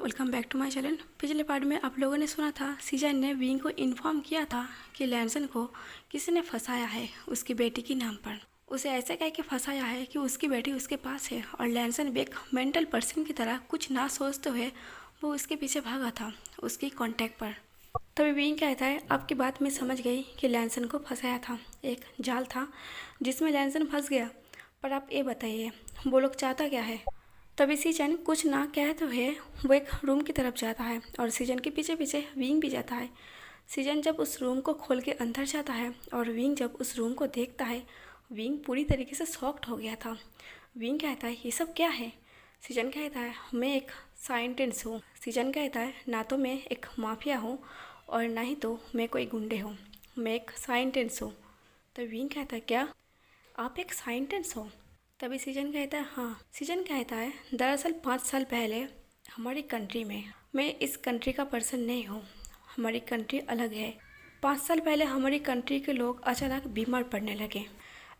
Welcome back to my channel. पिछले part में आप लोगों ने सुना था सीजन ने विंग को इन्फॉर्म किया था कि लैंसन को किसी ने फंसाया है उसकी बेटी के नाम पर। उसे ऐसे कह के फंसाया है कि उसकी बेटी उसके पास है और लैंसन भी एक मेंटल पर्सन की तरह कुछ ना सोचते हुए वो उसके पीछे भागा था उसकी कॉन्टैक्ट पर। तभी विंग कहता है आपकी बात मैं समझ गई कि लैंसन को फंसाया था, एक जाल था जिसमें लैंसन फंस गया। पर आप ये बताइए वो लोग चाहता क्या है। तभी सीजन कुछ ना कहते हुए वो एक रूम की तरफ जाता है और सीजन के पीछे पीछे विंग भी जाता है। सीजन जब उस रूम को खोल के अंदर जाता है और विंग जब उस रूम को देखता है, विंग पूरी तरीके से शॉक्ड हो गया था। विंग कहता है ये सब क्या है। सीजन कहता है मैं एक साइंटिस्ट हूँ। सीजन कहता है ना तो मैं एक माफिया हूँ और ना ही तो मैं कोई गुंडे हूँ, मैं एक साइंटिस्ट हूँ। तो विंग कहता है क्या आप एक साइंटिस्ट हो। तभी सीजन कहता है हाँ। सीजन कहता है दरअसल 5 साल पहले हमारी कंट्री में, मैं इस कंट्री का पर्सन नहीं हूँ, हमारी कंट्री अलग है। 5 साल पहले हमारी कंट्री के लोग अचानक बीमार पड़ने लगे।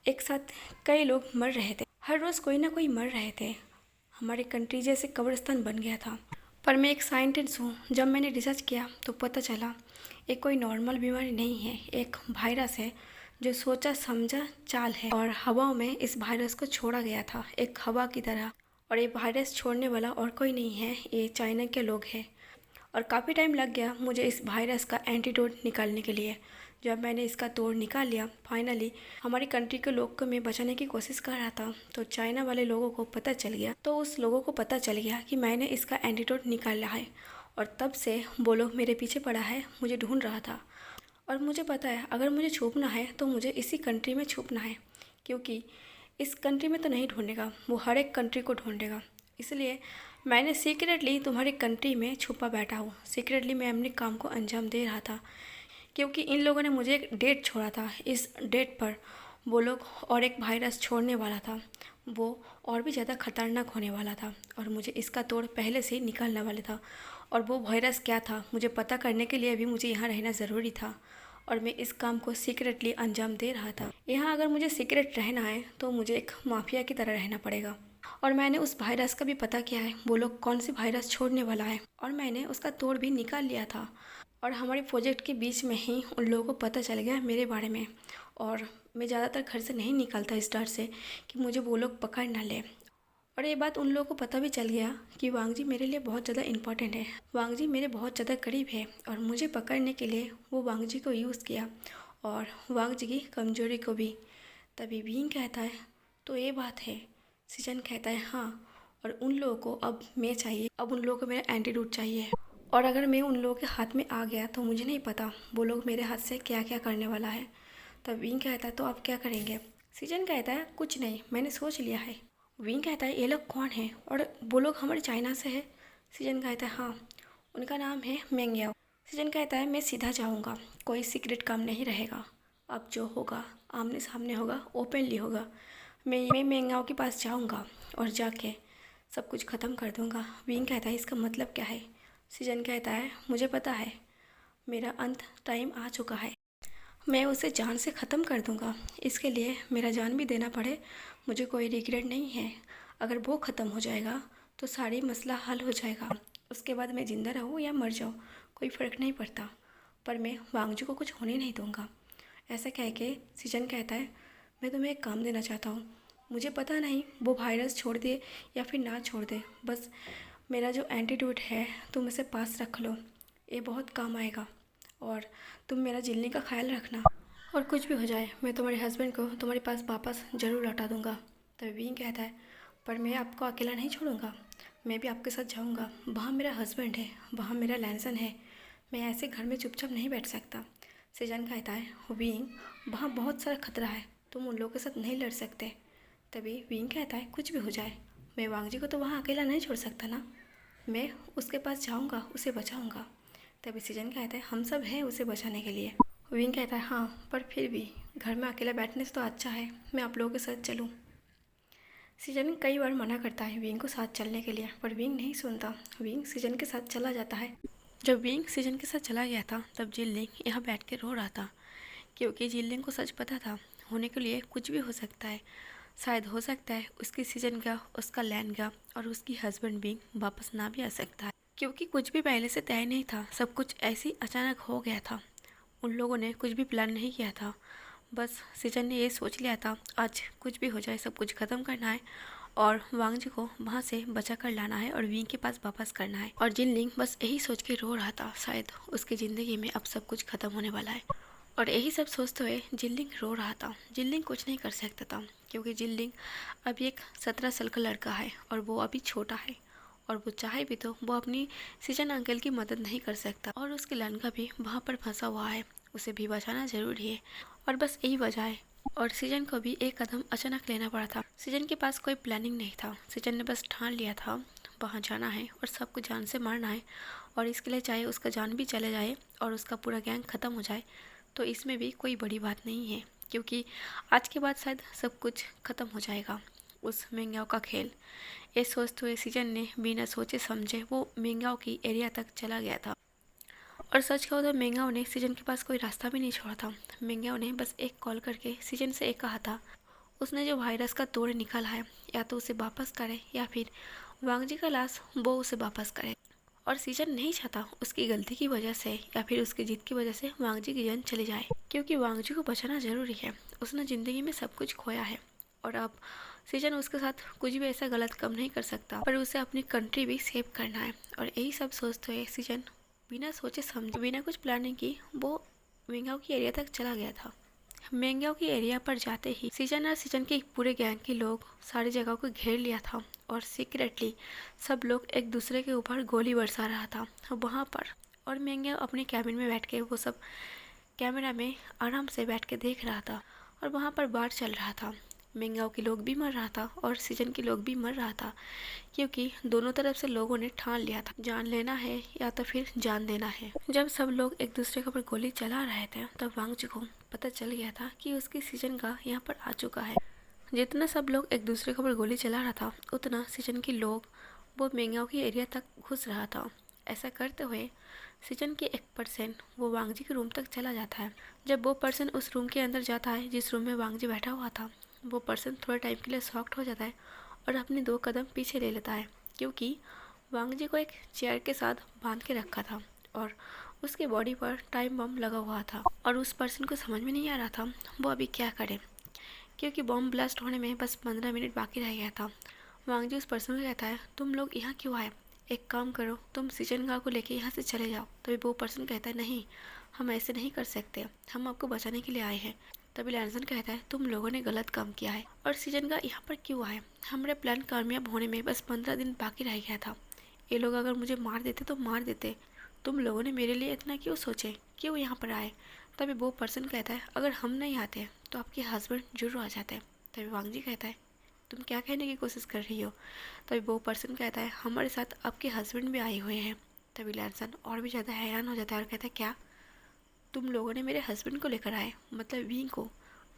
एक साथ कई लोग मर रहे थे, हर रोज़ कोई ना कोई मर रहे थे। हमारी कंट्री जैसे कब्रिस्तान बन गया था। पर मैं एक साइंटिस्ट हूँ, जब मैंने रिसर्च किया तो पता चला ये कोई नॉर्मल बीमारी नहीं है, एक वायरस है जो सोचा समझा चाल है और हवाओं में इस वायरस को छोड़ा गया था एक हवा की तरह। और ये वायरस छोड़ने वाला और कोई नहीं है, ये चाइना के लोग हैं। और काफ़ी टाइम लग गया मुझे इस वायरस का एंटीडोट निकालने के लिए। जब मैंने इसका तोड़ निकाल लिया फाइनली, हमारी कंट्री के लोग को मैं बचाने की कोशिश कर रहा था तो चाइना वाले लोगों को पता चल गया। तो उस लोगों को पता चल गया कि मैंने इसका एंटीडोट निकाला है और तब से वो लोग मेरे पीछे पड़ा है, मुझे ढूंढ रहा था। और मुझे पता है अगर मुझे छुपना है तो मुझे इसी कंट्री में छुपना है, क्योंकि इस कंट्री में तो नहीं ढूंढेगा, वो हर एक कंट्री को ढूंढेगा। इसलिए मैंने सीक्रेटली तुम्हारी कंट्री में छुपा बैठा हूँ। सीक्रेटली मैं अपने काम को अंजाम दे रहा था, क्योंकि इन लोगों ने मुझे एक डेट छोड़ा था। इस डेट पर वो लोग और एक वायरस छोड़ने वाला था, वो और भी ज़्यादा खतरनाक होने वाला था और मुझे इसका तोड़ पहले से ही निकालने वाला था। और वो वायरस क्या था मुझे पता करने के लिए भी मुझे यहाँ रहना ज़रूरी था और मैं इस काम को सीक्रेटली अंजाम दे रहा था। यहाँ अगर मुझे सीक्रेट रहना है तो मुझे एक माफिया की तरह रहना पड़ेगा। और मैंने उस वायरस का भी पता किया है वो लोग कौन सी वायरस छोड़ने वाला है और मैंने उसका तोड़ भी निकाल लिया था। और हमारे प्रोजेक्ट के बीच में ही उन लोगों को पता चल गया मेरे बारे में। और मैं ज़्यादातर घर से नहीं निकलता इस डर से कि मुझे वो लोग पकड़ ना ले। और ये बात उन लोगों को पता भी चल गया कि वांग जी मेरे लिए बहुत ज़्यादा इम्पोर्टेंट है, वांग जी मेरे बहुत ज़्यादा करीब है और मुझे पकड़ने के लिए वो वांग जी को यूज़ किया और वांग जी की कमजोरी को भी। तभी विंग कहता है तो ये बात है। सीजन कहता है हाँ। और उन लोगों को अब मैं चाहिए, अब उन लोगों को मेरा एंटीडोट चाहिए। और अगर मैं उन लोगों के हाथ में आ गया तो मुझे नहीं पता वो लोग मेरे हाथ से क्या क्या करने वाला है। तब विंग कहता है तो आप क्या करेंगे। सीजन कहता है कुछ नहीं, मैंने सोच लिया है। विंग कहता है ये लोग कौन है और वो लोग हमारे चाइना से है। सीजन कहता है हाँ, उनका नाम है मेंग्याओ। सीजन कहता है मैं सीधा जाऊँगा, कोई सीक्रेट काम नहीं रहेगा, अब जो होगा आमने सामने होगा, ओपनली होगा। मैं मेंग्याओ के पास जाऊँगा और जाके सब कुछ ख़त्म कर दूँगा। विंग कहता है इसका मतलब क्या है। सीजन कहता है मुझे पता है, मेरा अंत टाइम आ चुका है, मैं उसे जान से ख़त्म कर दूंगा। इसके लिए मेरा जान भी देना पड़े मुझे कोई रिग्रेट नहीं है। अगर वो ख़त्म हो जाएगा तो सारी मसला हल हो जाएगा। उसके बाद मैं ज़िंदा रहूँ या मर जाऊँ कोई फ़र्क नहीं पड़ता, पर मैं वांगजू को कुछ होने नहीं दूंगा। ऐसा कह के सीजन कहता है मैं तुम्हें एक काम देना चाहता हूँ, मुझे पता नहीं वो वायरस छोड़ दे या फिर ना छोड़ दे, बस मेरा जो एंटीट्यूड है तुम इसे पास रख लो, ये बहुत काम आएगा। और तुम मेरा जिलने का ख्याल रखना, और कुछ भी हो जाए मैं तुम्हारे हस्बैंड को तुम्हारे पास वापस ज़रूर लौटा दूंगा। तभी विंग कहता है पर मैं आपको अकेला नहीं छोड़ूंगा, मैं भी आपके साथ जाऊंगा। वहाँ मेरा हस्बैंड है, वहाँ मेरा लैंसन है, मैं ऐसे घर में चुपचाप नहीं बैठ सकता। सीजन कहता है विंग वहाँ बहुत सारा खतरा है, तुम उन लोगों के साथ नहीं लड़ सकते। तभी विंग कहता है कुछ भी हो जाए मैं वांग जी को तो वहाँ अकेला नहीं छोड़ सकता ना, मैं उसके पास जाऊँगा, उसे बचाऊँगा। तभी सीजन कहता है हम सब हैं उसे बचाने के लिए। विंग कहता है हाँ, पर फिर भी घर में अकेला बैठने से तो अच्छा है मैं आप लोगों के साथ चलूँ। सीजन कई बार मना करता है विंग को साथ चलने के लिए, पर विंग नहीं सुनता। विंग सीजन के साथ चला जाता है। जब विंग सीजन के साथ चला गया था तब जिल्लिंग यहाँ बैठ के रो रहा था, क्योंकि जिल्लिंग को सच पता था होने के लिए कुछ भी हो सकता है। शायद हो सकता है उसकी सीजन का, उसका लैंड का और उसकी हस्बैंड विंग वापस ना भी आ सकता है। क्योंकि कुछ भी पहले से तय नहीं था, सब कुछ ऐसे ही अचानक हो गया था। उन लोगों ने कुछ भी प्लान नहीं किया था। बस सीजन ने ये सोच लिया था आज कुछ भी हो जाए सब कुछ ख़त्म करना है और वांग जी को वहाँ से बचा कर लाना है और विंग के पास वापस करना है। और जिनलिंग बस यही सोच के रो रहा था, शायद उसकी ज़िंदगी में अब सब कुछ ख़त्म होने वाला है। और यही सब सोचते हुए जिनलिंग रो रहा था। जिनलिंग कुछ नहीं कर सकता था क्योंकि जिनलिंग अभी एक 17 साल का लड़का है और वो अभी छोटा है और वो चाहे भी तो वो अपनी सीजन अंकल की मदद नहीं कर सकता और उसके लड़का भी वहाँ पर फंसा हुआ है, उसे भी बचाना जरूरी है। और बस यही वजह है। और सीजन को भी एक कदम अचानक लेना पड़ा था। सीजन के पास कोई प्लानिंग नहीं था। सीजन ने बस ठान लिया था वहाँ जाना है और सबको जान से मारना है और इसके लिए चाहे उसका जान भी चले जाए और उसका पूरा गैंग ख़त्म हो जाए तो इसमें भी कोई बड़ी बात नहीं है, क्योंकि आज के बाद शायद सब कुछ ख़त्म हो जाएगा उस मिंग्याओ का खेल। ये सोचते हुए सीजन ने बिना सोचे समझे वो मिंग्याओ की एरिया तक चला गया था। और सच कहो तो मिंग्याओ ने सीजन के पास कोई रास्ता भी नहीं छोड़ा था। मिंग्याओ ने बस एक कॉल करके सीजन से एक कहा था उसने जो वायरस का तोड़ निकाला है या तो उसे वापस करे या फिर वांग जी का लाश वो उसे वापस करे। और सीजन नहीं चाहता उसकी गलती की वजह से या फिर उसकी जीत की वजह से वांग जी की जान चली जाए, क्योंकि वांग जी को बचाना जरूरी है। उसने ज़िंदगी में सब कुछ खोया है और अब सीजन उसके साथ कुछ भी ऐसा गलत काम नहीं कर सकता, पर उसे अपनी कंट्री भी सेव करना है। और यही सब सोचते हुए सीजन बिना सोचे समझे बिना कुछ प्लानिंग की वो मिंग्याओ की एरिया तक चला गया था। मिंग्याओ की एरिया पर जाते ही सीजन और सीजन के पूरे गैंग के लोग सारी जगह को घेर लिया था और सीक्रेटली सब लोग एक दूसरे के ऊपर गोली बरसा रहा था वहाँ पर। और मिंग्याओ अपने कैबिन में बैठ के वो सब कैमरा में आराम से बैठ के देख रहा था और वहाँ पर बार चल रहा था। मिंग्याओ के लोग भी मर रहा था और सीजन के लोग भी मर रहा था, क्योंकि दोनों तरफ से लोगों ने ठान लिया था जान लेना है या तो फिर जान देना है। जब सब लोग एक दूसरे के ऊपर गोली चला रहे थे तब वांग जी को पता चल गया था कि उसकी सीजन का यहाँ पर आ चुका है। जितना सब लोग एक दूसरे के ऊपर गोली चला रहा था उतना सीजन के लोग वो मिंग्याओ की एरिया तक घुस रहा था। ऐसा करते हुए सीजन के 1% वो वांग जी के रूम तक चला जाता है। जब वो पर्सन उस रूम के अंदर जाता है जिस रूम में वांग जी बैठा हुआ था, वो पर्सन थोड़े टाइम के लिए शॉक्ड हो जाता है और अपने 2 कदम पीछे ले लेता है, क्योंकि वांग जी को एक चेयर के साथ बांध के रखा था और उसके बॉडी पर टाइम बम लगा हुआ था। और उस पर्सन को समझ में नहीं आ रहा था वो अभी क्या करे, क्योंकि बम ब्लास्ट होने में बस 15 मिनट बाकी रह गया था। वांग जी उस पर्सन को कहता है तुम लोग यहाँ क्यों आए, एक काम करो तुम सीजन गा को लेके यहाँ से चले जाओ। तभी वो पर्सन कहता है नहीं, हम ऐसे नहीं कर सकते, हम आपको बचाने के लिए आए हैं। तभी लैंसन कहता है तुम लोगों ने गलत काम किया है और सीजन का यहाँ पर क्यों आए, हमारे प्लान कामयाब होने में बस 15 दिन बाकी रह गया था। ये लोग अगर मुझे मार देते तो मार देते, तुम लोगों ने मेरे लिए इतना क्यों सोचे, क्यों यहाँ पर आए। तभी वो पर्सन कहता है अगर हम नहीं आते तो आपके हस्बैंड जरूर आ जाते। तभी वांग जी कहता है तुम क्या कहने की कोशिश कर रही हो। तभी वो पर्सन कहता है हमारे साथ आपके हस्बैंड भी आए हुए हैं। तभी लैंसन और भी ज़्यादा हैरान हो जाता है और कहता है क्या तुम लोगों ने मेरे हस्बैंड को लेकर आए, मतलब विंग को।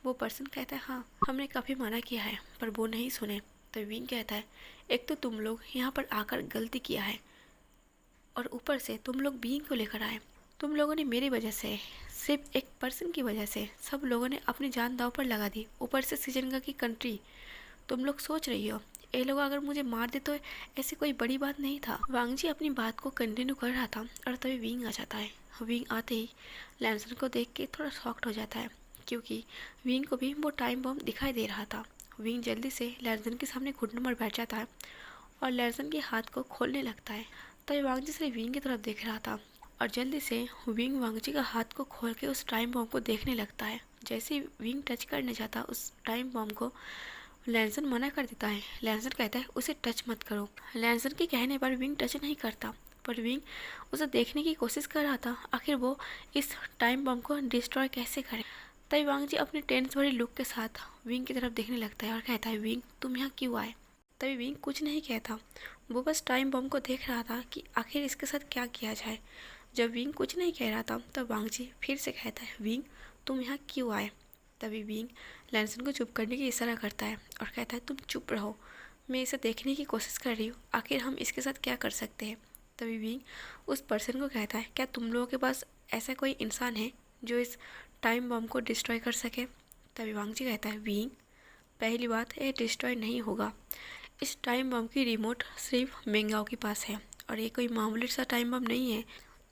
वो पर्सन कहता है हाँ, हमने काफ़ी मना किया है पर वो नहीं सुने। तभी विंग कहता है एक तो तुम लोग यहाँ पर आकर गलती किया है और ऊपर से तुम लोग विंग को लेकर आए। तुम लोगों ने मेरी वजह से, सिर्फ एक पर्सन की वजह से सब लोगों ने अपनी जान दांव पर लगा दी, ऊपर से सीजनगा की कंट्री। तुम लोग सोच रही हो ये लोग अगर मुझे मार दे तो ऐसी कोई बड़ी बात नहीं था। वांग जी अपनी बात को कंटिन्यू कर रहा था और तभी विंग आ जाता है। विंग आते ही लैंसन को देख के थोड़ा शॉक्ड हो जाता है, क्योंकि विंग को भी वो टाइम बम दिखाई दे रहा था। विंग जल्दी से लैंसन के सामने घुटनों पर बैठ जाता है और लैंसन के हाथ को खोलने लगता है। तभी वांग जी सिर्फ विंग की तरफ देख रहा था और जल्दी से विंग वांग जी का हाथ को खोल के उस टाइम बम को देखने लगता है। जैसे ही विंग टच करने जाता उस टाइम बम को, लैंसन मना कर देता है। लैंसन कहता है उसे टच मत करो। लैंसन के कहने पर विंग टच नहीं करता, पर विंग उसे देखने की कोशिश कर रहा था आखिर वो इस टाइम बम को डिस्ट्रॉय कैसे करे। तभी वांग जी अपने टेंस भरी लुक के साथ विंग की तरफ देखने लगता है और कहता है विंग तुम यहाँ क्यों आए। तभी विंग कुछ नहीं कहता, वो बस टाइम बम को देख रहा था कि आखिर इसके साथ क्या किया जाए। जब विंग कुछ नहीं कह रहा था तब वांग जी फिर से कहता है विंग तुम यहाँ क्यों आए। तभी विंग लैंसन को चुप करने की इशारा करता है और कहता है तुम चुप रहो, मैं इसे देखने की कोशिश कर रही हूँ, आखिर हम इसके साथ क्या कर सकते हैं। तभी विंग उस पर्सन को कहता है क्या तुम लोगों के पास ऐसा कोई इंसान है जो इस टाइम बम को डिस्ट्रॉय कर सके। तभी वांग जी कहता है विंग पहली बात ये डिस्ट्रॉय नहीं होगा, इस टाइम बम की रिमोट सिर्फ मिंग्याओ के पास है और ये कोई मामूली सा टाइम बम नहीं है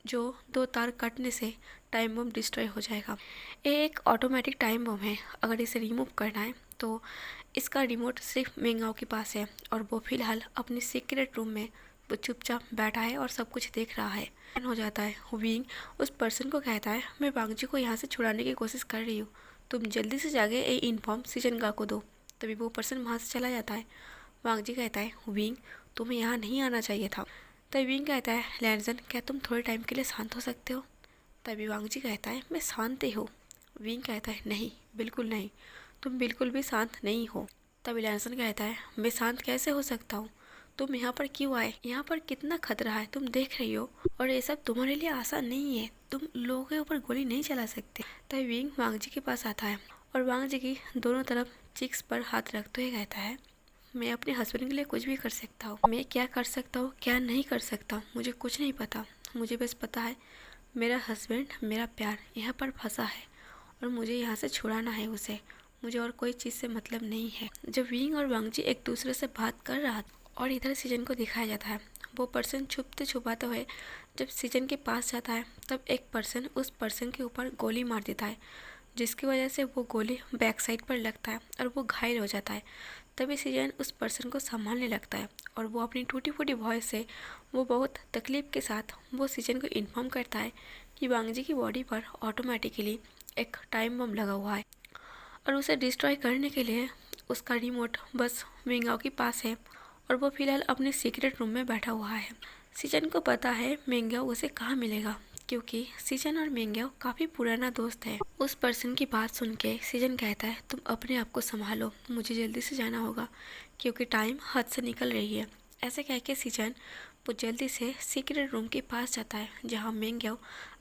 जो 2 तार कटने से टाइम बम डिस्ट्रॉय हो जाएगा। ये एक ऑटोमेटिक टाइम बम है। अगर इसे रिमूव करना है तो इसका रिमोट सिर्फ मेंगाओ के पास है और वो फ़िलहाल अपने सीक्रेट रूम में वो चुपचाप बैठा है और सब कुछ देख रहा है। हो जाता है। विंग उस पर्सन को कहता है, मैं वांगजी को यहाँ से छुड़ाने की कोशिश कर रही हूँ, तुम जल्दी से जाके ये इन्फॉर्म सीजनगा को दो। तभी वो पर्सन वहाँ से चला जाता है। वांगजी कहता है, विंग तुम्हें यहाँ नहीं आना चाहिए था। तभी विंग कहता है, लैंसन क्या तुम थोड़े टाइम के लिए शांत हो सकते हो। तभी वांगजी कहता है, मैं शांत ही हूँ। विंग कहता है, नहीं बिल्कुल नहीं, तुम बिल्कुल भी शांत नहीं हो। तभी लैंसन कहता है, मैं शांत कैसे हो सकता हूँ, तुम यहाँ पर क्यों आए, यहाँ पर कितना खतरा है तुम देख रही हो, और ये सब तुम्हारे लिए आसान नहीं है, तुम लोगों के ऊपर गोली नहीं चला सकते। तभी विंग वांगजी के पास आता है और वांगजी की दोनों तरफ चिक्स पर हाथ रखते हुए कहता है, मैं अपने हस्बैंड के लिए कुछ भी कर सकता हूँ, मैं क्या कर सकता हूँ क्या नहीं कर सकता मुझे कुछ नहीं पता, मुझे बस पता है मेरा हस्बैंड मेरा प्यार यहाँ पर फंसा है और मुझे यहाँ से छुड़ाना है उसे, मुझे और कोई चीज़ से मतलब नहीं है। जब विंग और वांगजी एक दूसरे से बात कर रहा था और इधर सीजन को दिखाया जाता है, वो पर्सन छुपते छुपाते हुए जब सीजन के पास जाता है तब एक पर्सन उस पर्सन के ऊपर गोली मार देता है, जिसकी वजह से वो गोली बैक साइड पर लगता है और वो घायल हो जाता है। तभी सीजन उस पर्सन को संभालने लगता है और वो अपनी टूटी फूटी वॉइस से वो बहुत तकलीफ के साथ वो सीजन को इन्फॉर्म करता है कि वांगजी की बॉडी पर ऑटोमेटिकली एक टाइम बम लगा हुआ है और उसे डिस्ट्रॉय करने के लिए उसका रिमोट बस मेंगाओ के पास है और वो फिलहाल अपने सीक्रेट रूम में बैठा हुआ है। सीजन को पता है मेंगाओ उसे कहाँ मिलेगा, क्योंकि सीजन और मेंगाओ काफ़ी पुराना दोस्त है। उस पर्सन की बात सुन के सीजन कहता है, तुम अपने आप को संभालो, मुझे जल्दी से जाना होगा क्योंकि टाइम हाथ से निकल रही है। ऐसे कह के सीजन वो जल्दी से सीक्रेट रूम के पास जाता है जहाँ मेंगाओ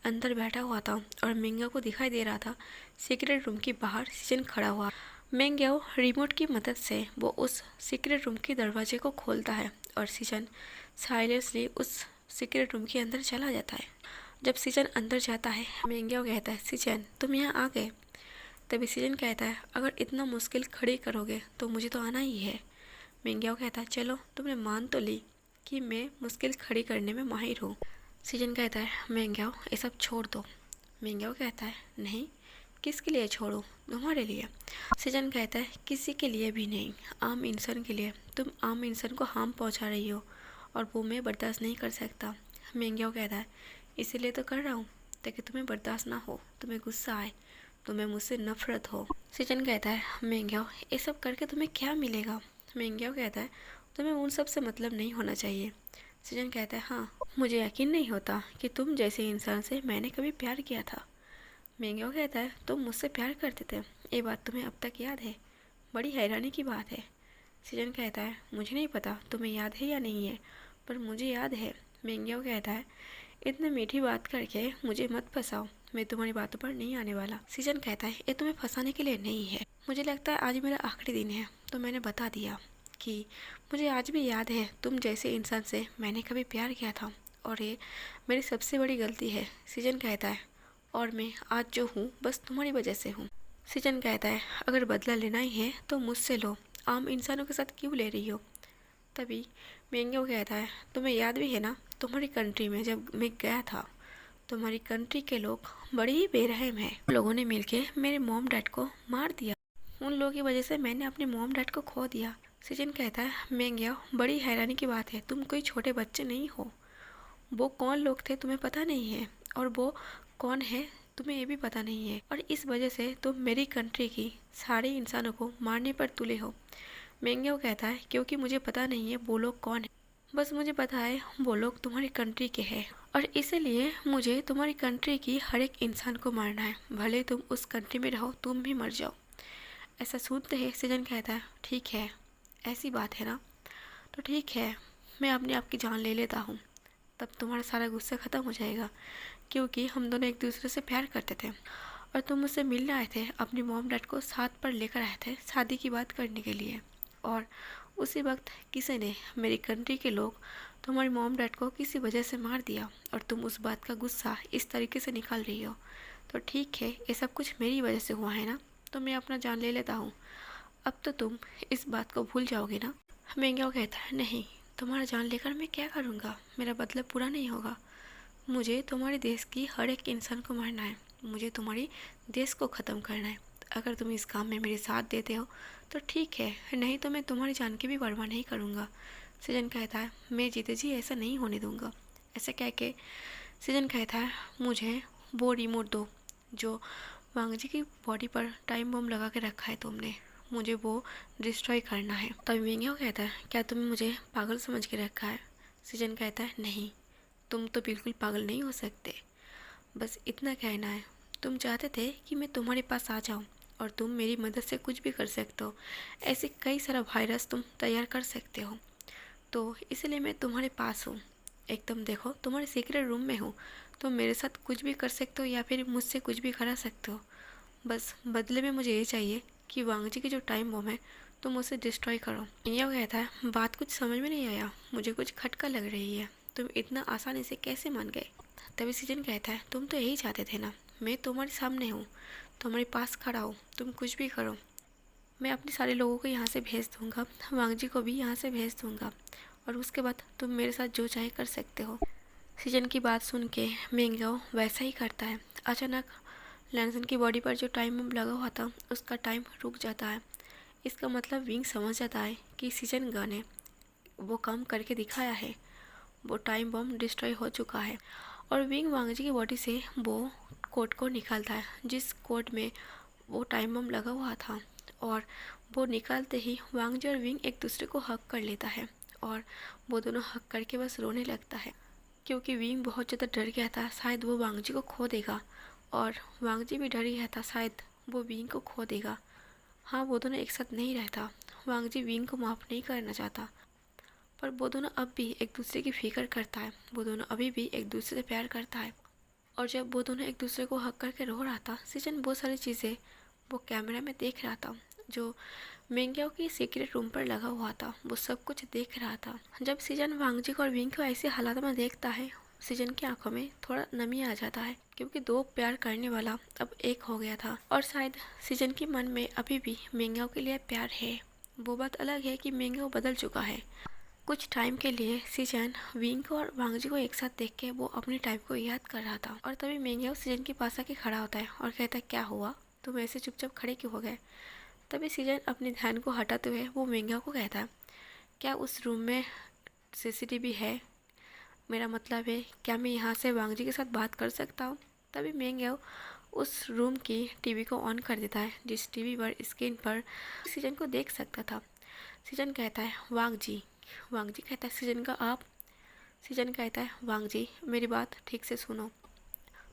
अंदर बैठा हुआ था और मेंगाओ को दिखाई दे रहा था सीक्रेट रूम के बाहर सीजन खड़ा हुआ। मेंगाओ रिमोट की मदद से वो उस सीक्रेट रूम के दरवाजे को खोलता है और सीजन साइलेंसली उस सीक्रेट रूम के अंदर चला जाता है। जब सीजन अंदर जाता है मेंगाओ कहता है, सीजन तुम यहाँ आ गए। तभी सीजन कहता है, अगर इतना मुश्किल खड़ी करोगे तो मुझे तो आना ही है। मेंगाओ कहता है, चलो तुमने मान तो ली कि मैं मुश्किल खड़ी करने में माहिर हूँ। सीजन कहता है, मेंगाओ ये सब छोड़ दो। मेंगाओ कहता है, नहीं किसके लिए छोड़ूं, तुम्हारे लिए। सीजन कहता है, किसी के लिए भी नहीं, आम इंसान के लिए, तुम आम इंसान को हार्म पहुंचा रही हो और वो मैं बर्दाश्त नहीं कर सकता। मेंगाओ कहता है, इसीलिए तो कर रहा हूँ ताकि तुम्हें बर्दाश्त ना हो, तुम्हें गुस्सा आए, तुम्हें मुझसे नफरत हो। सीजन कहता है, मेंगाओ ये सब करके तुम्हें क्या मिलेगा। मेंगाओ कहता है, तुम्हें उन सब से मतलब नहीं होना चाहिए। सीजन कहता है, हाँ मुझे यकीन नहीं होता कि तुम जैसे इंसान से मैंने कभी प्यार किया था। मेंगाओ कहता है, तुम मुझसे प्यार करते थे, ये बात तुम्हें अब तक याद है, बड़ी हैरानी की बात है। सीजन कहता है, मुझे नहीं पता तुम्हें याद है या नहीं है, पर मुझे याद है। मेंगाओ कहता है, इतनी मीठी बात करके मुझे मत फंसाओ, मैं तुम्हारी बातों पर नहीं आने वाला। सीजन कहता है, ये तुम्हें फंसाने के लिए नहीं है, मुझे लगता है आज मेरा आखिरी दिन है तो मैंने बता दिया कि मुझे आज भी याद है तुम जैसे इंसान से मैंने कभी प्यार किया था और ये मेरी सबसे बड़ी गलती है। सीजन कहता है, और मैं आज जो हूँ बस तुम्हारी वजह से हूँ। सीजन कहता है, अगर बदला लेना ही है तो मुझसे लो, आम इंसानों के साथ क्यों ले रही हो। तभी मेंगाओ कहता है, तुम्हें याद भी है ना तुम्हारी कंट्री में जब मैं गया था, तुम्हारी कंट्री के लोग बड़े ही बेरहम हैं, लोगों ने मिलके मेरे मॉम डैड को मार दिया, उन लोगों की वजह से मैंने अपने मॉम डैड को खो दिया। सीजन कहता है, मेंगाओ बड़ी हैरानी की बात है, तुम कोई छोटे बच्चे नहीं हो, वो कौन लोग थे तुम्हें पता नहीं है और वो कौन है तुम्हें ये भी पता नहीं है, और इस वजह से तुम मेरी कंट्री की सारे इंसानों को मारने पर तुले हो। मेंगाओ कहता है, क्योंकि मुझे पता नहीं है वो लोग कौन है, बस मुझे पता है वो लोग तुम्हारी कंट्री के हैं और इसीलिए मुझे तुम्हारी कंट्री की हर एक इंसान को मारना है, भले तुम उस कंट्री में रहो, तुम भी मर जाओ। ऐसा सुनते ही सीजन कहता है, ठीक है ऐसी बात है ना, तो ठीक है मैं अपने आप की जान ले लेता हूँ, तब तुम्हारा सारा गुस्सा ख़त्म हो जाएगा, क्योंकि हम दोनों एक दूसरे से प्यार करते थे और तुम मुझसे मिलने आए थे, अपने मॉम डैड को साथ पर लेकर आए थे शादी की बात करने के लिए, और उसी वक्त किसी ने मेरी कंट्री के लोग तुम्हारी मॉम डैड को किसी वजह से मार दिया और तुम उस बात का गुस्सा इस तरीके से निकाल रही हो, तो ठीक है ये सब कुछ मेरी वजह से हुआ है ना, तो मैं अपना जान ले लेता हूँ, अब तो तुम इस बात को भूल जाओगे ना। मेंगाओ कहता है, नहीं तुम्हारा जान लेकर मैं क्या करूँगा? मेरा मतलब पूरा नहीं होगा। मुझे तुम्हारे देश की हर एक इंसान को मारना है। मुझे तुम्हारी देश को ख़त्म करना है। अगर तुम इस काम में मेरे साथ देते हो तो ठीक है, नहीं तो मैं तुम्हारी जान की भी परवाह नहीं करूँगा। सृजन कहता है, मैं जीते जी ऐसा नहीं होने दूँगा। ऐसा कह के सृजन कहता है, मुझे वो रिमोट दो जो वांगजी की बॉडी पर टाइम बम लगा के रखा है तुमने। मुझे वो डिस्ट्रॉय करना है। तभी मिंग्यो कहता है, क्या तुमने मुझे पागल समझ के रखा है? सृजन कहता है, नहीं, तुम तो बिल्कुल पागल नहीं हो सकते। बस इतना कहना है, तुम चाहते थे कि मैं तुम्हारे पास आ जाऊं और तुम मेरी मदद से कुछ भी कर सकते हो। ऐसे कई सारा वायरस तुम तैयार कर सकते हो, तो इसलिए मैं तुम्हारे पास हूँ। एकदम देखो, तुम्हारे सीक्रेट रूम में हूँ। तुम मेरे साथ कुछ भी कर सकते हो या फिर मुझसे कुछ भी करा सकते हो। बस बदले में मुझे ये चाहिए कि वांगजी की जो टाइम बम है तुम उसे डिस्ट्रॉय करो। यह कहता है, बात कुछ समझ में नहीं आया, मुझे कुछ खटका लग रही है। तुम इतना आसानी से कैसे मान गए? तभी सृजन कहता है, तुम तो यही चाहते थे ना, मैं तुम्हारे सामने हूँ, तुम्हारे पास खड़ा हूँ, तुम कुछ भी करो। मैं अपने सारे लोगों को यहाँ से भेज दूँगा, वांगजी को भी यहाँ से भेज दूँगा, और उसके बाद तुम मेरे साथ जो चाहे कर सकते हो। सृजन की बात सुन के मिंग्यो वैसा ही करता है। अचानक लैंसन की बॉडी पर जो टाइम बम लगा हुआ था उसका टाइम रुक जाता है। इसका मतलब विंग समझ जाता है कि सृजन गन ने वो काम करके दिखाया है। वो टाइम बम डिस्ट्रॉय हो चुका है और विंग वांगजी की बॉडी से वो कोट को निकालता है जिस कोट में वो टाइम बम लगा हुआ था, और वो निकालते ही वांगजी और विंग एक दूसरे को हक कर लेता है और वो दोनों हक करके बस रोने लगता है, क्योंकि विंग बहुत ज़्यादा डर गया था शायद वो वांगजी को खो देगा, और वांगजी भी डर गया था शायद वो विंग को खो देगा। हाँ, वो दोनों एक साथ नहीं रहता। वांगजी विंग को माफ़ नहीं करना चाहता, पर वो दोनों अब भी एक दूसरे की फिक्र करता है। वो दोनों अभी भी एक दूसरे से प्यार करता है। और जब वो दोनों एक दूसरे को हक करके रो रहा था, सृजन बहुत सारी चीज़ें वो कैमरा में देख रहा था जो मिंग्यो की सीक्रेट रूम पर लगा हुआ था। वो सब कुछ देख रहा था। जब सृजन वांगजी को और विंग को ऐसे हालात में देखता है, सृजन की आंखों में थोड़ा नमी आ जाता है, क्योंकि दो प्यार करने वाला अब एक हो गया था। और शायद सृजन के मन में अभी भी मिंग्यो के लिए प्यार है। वो बात अलग है कि मिंग्यो बदल चुका है। कुछ टाइम के लिए सृजन विंग को और वांगजी को एक साथ देख के वो अपनी टाइम को याद कर रहा था। और तभी मिंग्यो सृजन के पास आके खड़ा होता है और कहता है, क्या हुआ, तुम ऐसे चुपचाप खड़े क्यों हो गए? तभी सृजन अपने ध्यान को हटाते हुए वो मिंग्यो को कहता है, क्या उस रूम में सीसीटीवी है? मेरा मतलब है, क्या मैं यहाँ से वांगजी के साथ बात कर सकता हूँ? तभी मिंग्यो उस रूम की टीवी को ऑन कर देता है, जिस टीवी पर स्क्रीन पर सृजन को देख सकता था। सृजन कहता है, वांगजी। वांगजी कहता है, सृजन का आप? सृजन कहता है, वांगजी मेरी बात ठीक से सुनो।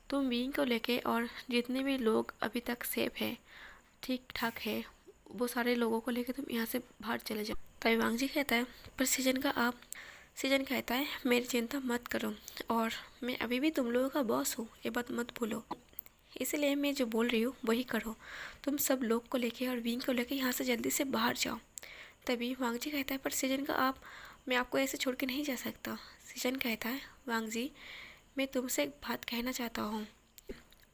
तुम विंग को लेके और जितने भी लोग अभी तक सेफ है, ठीक ठाक है, वो सारे लोगों को लेके तुम यहाँ से बाहर चले जाओ। तभी वांगजी कहता है, पर सृजन का आप? सृजन कहता है, मेरी चिंता मत करो, और मैं अभी भी तुम लोगों का बॉस हूँ, ये बात मत भूलो। इसलिए मैं जो बोल रही हूँ वही करो। तुम सब लोग को लेके और विंग को लेके यहाँ से जल्दी से बाहर जाओ। तभी वांगजी कहता है, पर सृजन का आप? मैं आपको ऐसे छोड़ के नहीं जा सकता। सृजन कहता है, वांगजी मैं तुमसे एक बात कहना चाहता हूँ,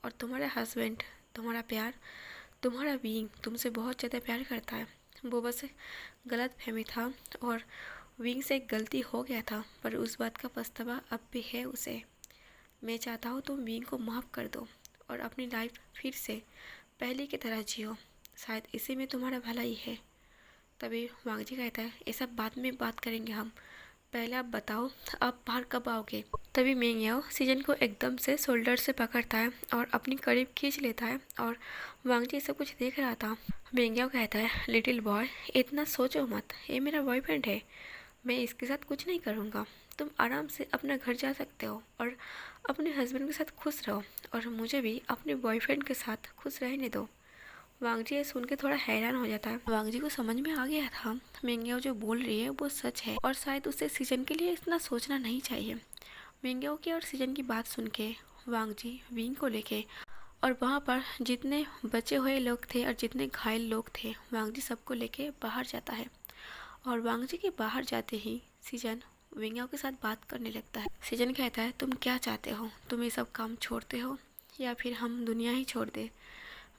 और तुम्हारा हस्बैंड, तुम्हारा प्यार, तुम्हारा विंग तुमसे बहुत ज़्यादा प्यार करता है। वो बस गलत फहमी था और विंग से एक गलती हो गया था, पर उस बात का पछतावा अब भी है उसे। मैं चाहता हूँ तुम विंग को माफ़ कर दो और अपनी लाइफ फिर से पहले की तरह जियो। शायद इसी में तुम्हारा भलाई है। तभी वांगजी कहता है, ये सब बाद में बात करेंगे हम, पहले आप बताओ आप बाहर कब आओगे? तभी मिंग्यो सृजन को एकदम से शोल्डर से पकड़ता है और अपनी करीब खींच लेता है, और वांगजी सब कुछ देख रहा था। मिंग्यो कहता है, लिटिल बॉय इतना सोचो मत, ये मेरा बॉयफ्रेंड है, मैं इसके साथ कुछ नहीं करूँगा। तुम आराम से अपना घर जा सकते हो और अपने हस्बैंड के साथ खुश रहो, और मुझे भी अपने बॉयफ्रेंड के साथ खुश रहने दो। वांगजी ये सुन के थोड़ा हैरान हो जाता है। वांगजी को समझ में आ गया था मिंग्यो जो बोल रही है वो सच है, और शायद उसे सृजन के लिए इतना सोचना नहीं चाहिए। मिंग्यो की और सृजन की बात सुन के वांगजी विंग को लेके और वहाँ पर जितने बचे हुए लोग थे और जितने घायल लोग थे, वांगजी सबको लेके बाहर जाता है। और वांगजी के बाहर जाते ही सृजन विंग्यो के साथ बात करने लगता है। सृजन कहता है, तुम क्या चाहते हो? तुम ये सब काम छोड़ते हो या फिर हम दुनिया ही छोड़ दे?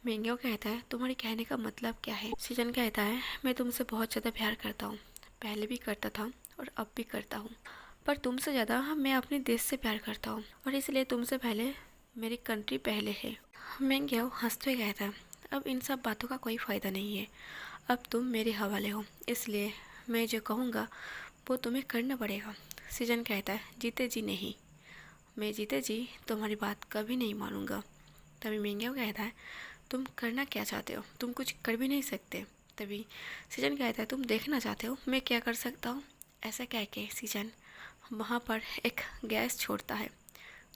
मिंग्यो कहता है, तुम्हारे कहने का मतलब क्या है? सृजन कहता है, मैं तुमसे बहुत ज़्यादा प्यार करता हूँ, पहले भी करता था और अब भी करता हूँ, पर तुमसे ज़्यादा मैं अपने देश से प्यार करता हूँ और इसलिए तुमसे पहले मेरी कंट्री पहले है। मेंग्याओ हंसते कहता है, अब इन सब बातों का कोई फ़ायदा नहीं है, अब तुम मेरे हवाले हो, इसलिए मैं जो कहूँगा वो तुम्हें करना पड़ेगा। सीजन कहता है, जीते जी नहीं, मैं जीते जी तुम्हारी बात कभी नहीं मानूंगा। तभी मेंग्याओ कहता है, तुम करना क्या चाहते हो, तुम कुछ कर भी नहीं सकते। तभी सीजन कहता है, तुम देखना चाहते हो मैं क्या कर सकता हूँ। ऐसा कह के सीजन वहाँ पर एक गैस छोड़ता है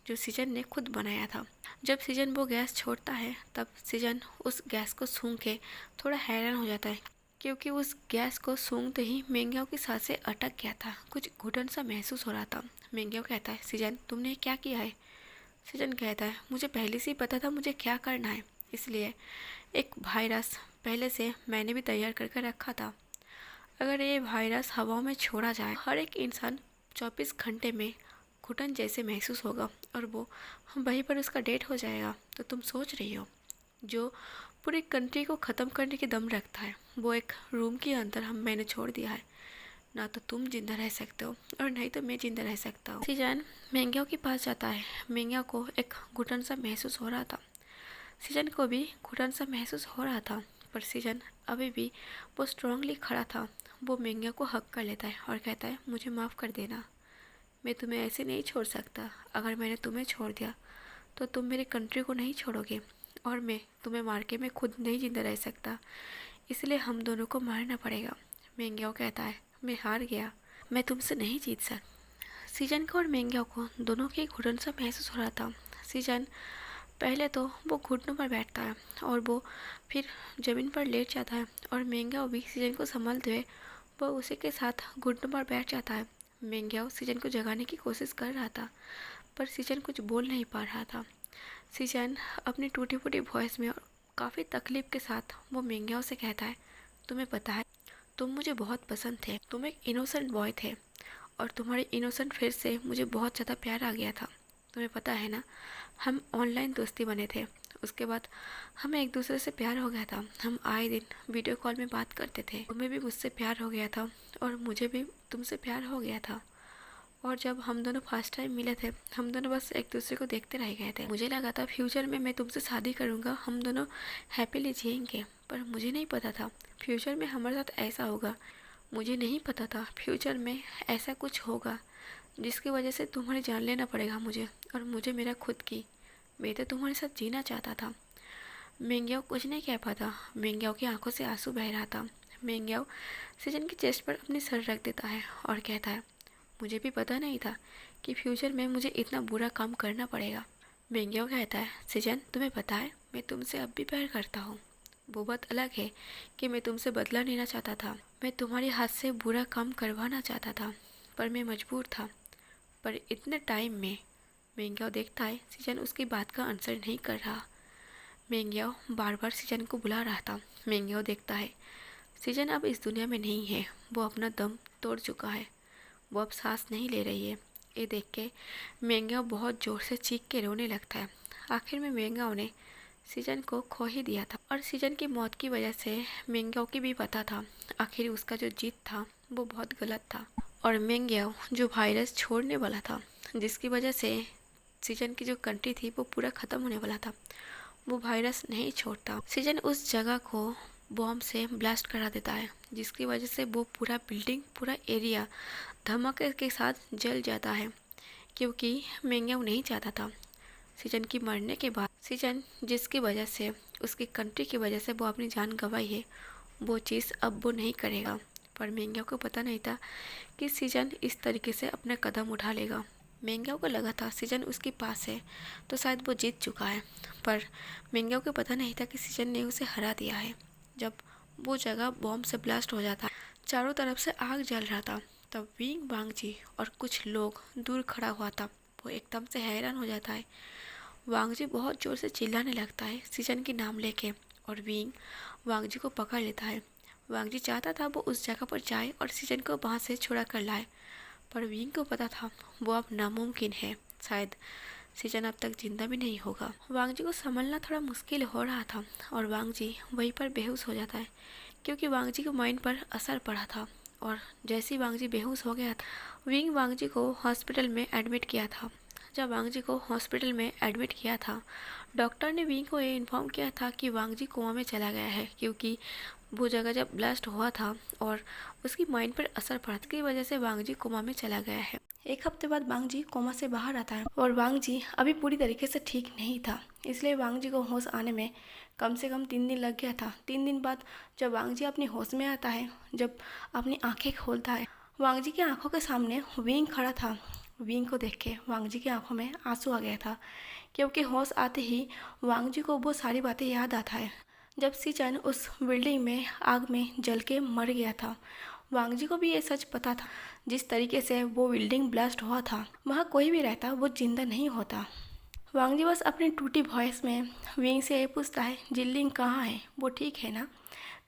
जो सीजन ने खुद बनाया था। जब सीजन वो गैस छोड़ता है तब सीजन उस गैस को सूंघ के थोड़ा हैरान हो जाता है, क्योंकि उस गैस को सूंघते ही मेंग्याओ की सांसें अटक गया था, कुछ घुटन सा महसूस हो रहा था। मेंग्याओ कहता है, सीजन तुमने क्या किया है। सीजन कहता है, मुझे पहले से ही पता था मुझे क्या करना है, इसलिए एक वायरस पहले से मैंने भी तैयार करके रखा था। अगर ये वायरस हवाओं में छोड़ा जाए, हर एक इंसान 24 घंटे में घुटन जैसे महसूस होगा और वो वहीं पर उसका डेथ हो जाएगा। तो तुम सोच रही हो, जो पूरी कंट्री को ख़त्म करने की दम रखता है वो एक रूम के अंदर मैंने छोड़ दिया है। ना तो तुम जिंदा रह सकते हो और नहीं तो मैं जिंदा रह सकता हूँ। सीजन मेंग्याओ के पास जाता है। मेंग्याओ को एक घुटन सा महसूस हो रहा था, सीजन को भी घुटन सा महसूस हो रहा था, पर सीजन अभी भी वो स्ट्रांगली खड़ा था। वो मेंग्याओ को हक कर लेता है और कहता है, मुझे माफ़ कर देना, मैं तुम्हें ऐसे नहीं छोड़ सकता। अगर मैंने तुम्हें छोड़ दिया तो तुम मेरी कंट्री को नहीं छोड़ोगे और मैं तुम्हें मार के मैं खुद नहीं जिंदा रह सकता, इसलिए हम दोनों को मारना पड़ेगा। मेंग्याओ कहता है, मैं हार गया, मैं तुमसे नहीं जीत सकता। सीजन को और मेंग्याओ को दोनों की घुटन सा महसूस हो रहा था। सीजन पहले तो वो घुटनों पर बैठता है और वो फिर ज़मीन पर लेट जाता है और मेंग्याओ भी सीजन को संभालते हुए वो उसी के साथ घुटनों पर बैठ जाता है। मेंग्याओ सीजन को जगाने की कोशिश कर रहा था, पर सीजन कुछ बोल नहीं पा रहा था। सीजन अपनी टूटी फूटी वॉइस में और काफ़ी तकलीफ के साथ वो मेंग्याओ से कहता है, तुम्हें पता है तुम मुझे बहुत पसंद थे, तुम एक इनोसेंट बॉय थे और तुम्हारी इनोसेंट फेस से मुझे बहुत ज़्यादा प्यार आ गया था। तुम्हें पता है ना, हम ऑनलाइन दोस्ती बने थे, उसके बाद हमें एक दूसरे से प्यार हो गया था। हम आए दिन वीडियो कॉल में बात करते थे, तुम्हें भी मुझसे प्यार हो गया था और मुझे भी तुमसे प्यार हो गया था। और जब हम दोनों फर्स्ट टाइम मिले थे, हम दोनों बस एक दूसरे को देखते रह गए थे। मुझे लगा था फ्यूचर में मैं तुमसे शादी करूँगा, हम दोनों हैप्पीली जिएंगे, पर मुझे नहीं पता था फ्यूचर में हमारे साथ ऐसा होगा। मुझे नहीं पता था फ्यूचर में ऐसा कुछ होगा जिसकी वजह से तुम्हारी जान लेना पड़ेगा मुझे, और मुझे मेरा खुद की, मैं तो तुम्हारे साथ जीना चाहता था। मेंग्याओ कुछ नहीं कह पाता, मेंग्याओ की आंखों से आंसू बह रहा था। मेंग्याओ सीजन की चेस्ट पर अपनी सर रख देता है और कहता है, मुझे भी पता नहीं था कि फ्यूचर में मुझे इतना बुरा काम करना पड़ेगा। मेंग्याओ कहता है, सीजन तुम्हें पता है मैं तुमसे अब भी प्यार करता हूँ। वो बात अलग है कि मैं तुमसे बदला लेना चाहता था, मैं तुम्हारे हाथ से बुरा काम करवाना चाहता था, पर मैं मजबूर था। पर इतने टाइम में मेंग्याओ देखता है सीजन उसकी बात का आंसर नहीं कर रहा। मेंग्याओ बार बार सीजन को बुला रहा था। मेंग्याओ देखता है सीजन अब इस दुनिया में नहीं है, वो अपना दम तोड़ चुका है, वो अब सांस नहीं ले रही है। ये देख के मेंग्याओ बहुत ज़ोर से चीख के रोने लगता है। आखिर में मेंग्याओ ने सीजन को खो ही दिया था और सीजन की मौत की वजह से मेंग्याओ की भी पता था आखिर उसका जो जीत था वो बहुत गलत था, और मेंग्याओ जो वायरस छोड़ने वाला था जिसकी वजह से सीजन की जो कंट्री थी वो पूरा ख़त्म होने वाला था, वो वायरस नहीं छोड़ता। सीजन उस जगह को बॉम्ब से ब्लास्ट करा देता है जिसकी वजह से वो पूरा बिल्डिंग, पूरा एरिया धमाके के साथ जल जाता है, क्योंकि मेंग्याओ नहीं चाहता था सीजन की मरने के बाद, सीजन जिसकी वजह से, उसकी कंट्री की वजह से वो अपनी जान गंवाई है, वो चीज़ अब वो नहीं करेगा। पर मेंग्याओ को पता नहीं था कि सीजन इस तरीके से अपना कदम उठा लेगा। मेंग्याओ को लगा था सीजन उसके पास है तो शायद वो जीत चुका है, पर मेंग्याओ को पता नहीं था कि सीजन ने उसे हरा दिया है। जब वो जगह बॉम्ब से ब्लास्ट हो जाता, चारों तरफ से आग जल रहा था, तब विंग वांगजी और कुछ लोग दूर खड़ा हुआ था। वो एकदम से हैरान हो जाता है। वांगजी बहुत ज़ोर से चिल्लाने लगता है सीजन के नाम लेके, और विंग वांगजी को पकड़ लेता है। वांगजी चाहता था वो उस जगह पर जाए और सीजन को वहाँ से छुड़ा कर लाए, पर विंग को पता था वो अब नामुमकिन है, शायद सीजन अब तक जिंदा भी नहीं होगा। वांगजी को संभलना थोड़ा मुश्किल हो रहा था और वांगजी वहीं पर बेहोश हो जाता है, क्योंकि वांगजी के माइंड पर असर पड़ा था और जैसे ही वांगजी बेहोश हो गया था विंग वांगजी को हॉस्पिटल में एडमिट किया था। जब वांगजी को हॉस्पिटल में एडमिट किया था डॉक्टर ने विंग को ये इन्फॉर्म किया था कि वांगजी कोमा में चला गया है, क्योंकि वो जगह जब ब्लास्ट हुआ था और उसकी माइंड पर असर पड़ा की वजह से वांगजी कोमा में चला गया है। एक हफ्ते बाद वांगजी कोमा से बाहर आता है और वांगजी अभी पूरी तरीके से ठीक नहीं था, इसलिए वांगजी को होश आने में कम से कम 3 दिन लग गया था। 3 दिन बाद जब वांगजी अपनी होश में आता है, जब अपनी आंखें खोलता है, वांगजी की आंखों के सामने विंग खड़ा था। विंग को देख के वांगजी की आंखों में आंसू आ गया था, क्योंकि होश आते ही वांगजी को वो सारी बातें याद आता है जब सीचन उस बिल्डिंग में आग में जल के मर गया था। वांगजी को भी ये सच पता था, जिस तरीके से वो बिल्डिंग ब्लास्ट हुआ था वहाँ कोई भी रहता वो जिंदा नहीं होता। वांगजी बस अपनी टूटी वॉइस में विंग से ये पूछता है, जिल्लिंग कहाँ है, वो ठीक है ना।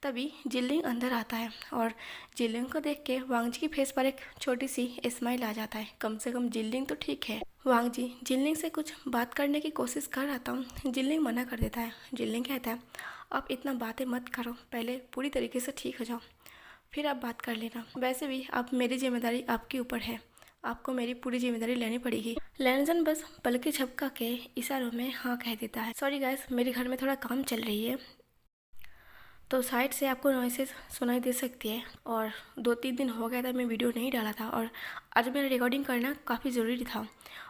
तभी जिल्लिंग अंदर आता है और जिल्लिंग को देख के वांगजी की फेस पर एक छोटी सी स्माइल आ जाता है, कम से कम जिल्लिंग तो ठीक है। वांगजी जिल्लिंग से कुछ बात करने की कोशिश कर रहा था, जिल्लिंग मना कर देता है। जिल्लिंग कहता है, आप इतना बातें मत करो, पहले पूरी तरीके से ठीक हो जाओ, फिर आप बात कर लेना। वैसे भी अब मेरी जिम्मेदारी आपके ऊपर है, आपको मेरी पूरी जिम्मेदारी लेनी पड़ेगी। लैंजन बस पलके झपका के इशारों में हाँ कह देता है। सॉरी गाइस, मेरे घर में थोड़ा काम चल रही है, तो साइड से आपको नॉइसेस सुनाई दे सकती है। और 2-3 दिन हो गया था मैं वीडियो नहीं डाला था, और आज मेरा रिकॉर्डिंग करना काफ़ी ज़रूरी था,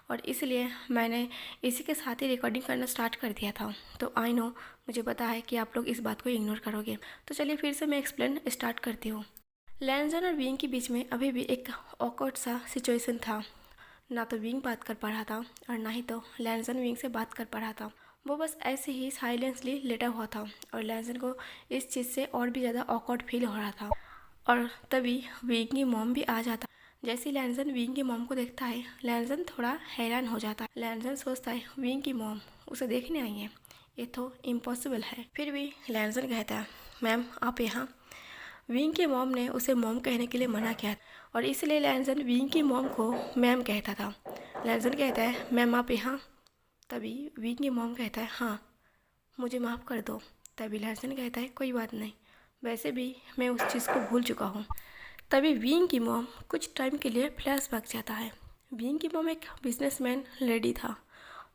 और इसलिए मैंने इसी के साथ ही रिकॉर्डिंग करना स्टार्ट कर दिया था। तो आई नो, मुझे पता है कि आप लोग इस बात को इग्नोर करोगे, तो चलिए फिर से मैं एक्सप्लेन स्टार्ट करती हूँ। लैंजन और विंग के बीच में अभी भी एक ऑकवर्ड सा सिचुएशन था। ना तो विंग बात कर पा रहा था और ना ही तो लैंजन विंग से बात कर पा रहा था। वो बस ऐसे ही साइलेंसली लेटा हुआ था और लैंजन को इस चीज़ से और भी ज़्यादा ऑकवर्ड फील हो रहा था। और तभी विंग की मॉम भी आ जाता। जैसे ही लैंजन विंग की मॉम को देखता है, लैंजन थोड़ा हैरान हो जाता है। लैंजन सोचता है, विंग की मॉम उसे देखने आई है, ये तो इम्पॉसिबल है। फिर भी लैंजन कहता है, मैम आप यहाँ। विंग की मॉम ने उसे मॉम कहने के लिए मना किया और इसलिए लैंजन विंग की मॉम को मैम कहता था। लैंजन कहता है, मैम आप यहाँ। तभी विंग की मॉम कहता है, हाँ मुझे माफ़ कर दो। तभी लैंजन कहता है, कोई बात नहीं, वैसे भी मैं उस चीज़ को भूल चुका हूँ। तभी विंग की मॉम कुछ टाइम के लिए फ्लैशबैक जाता है। विंग की मॉम एक बिजनेसमैन लेडी था,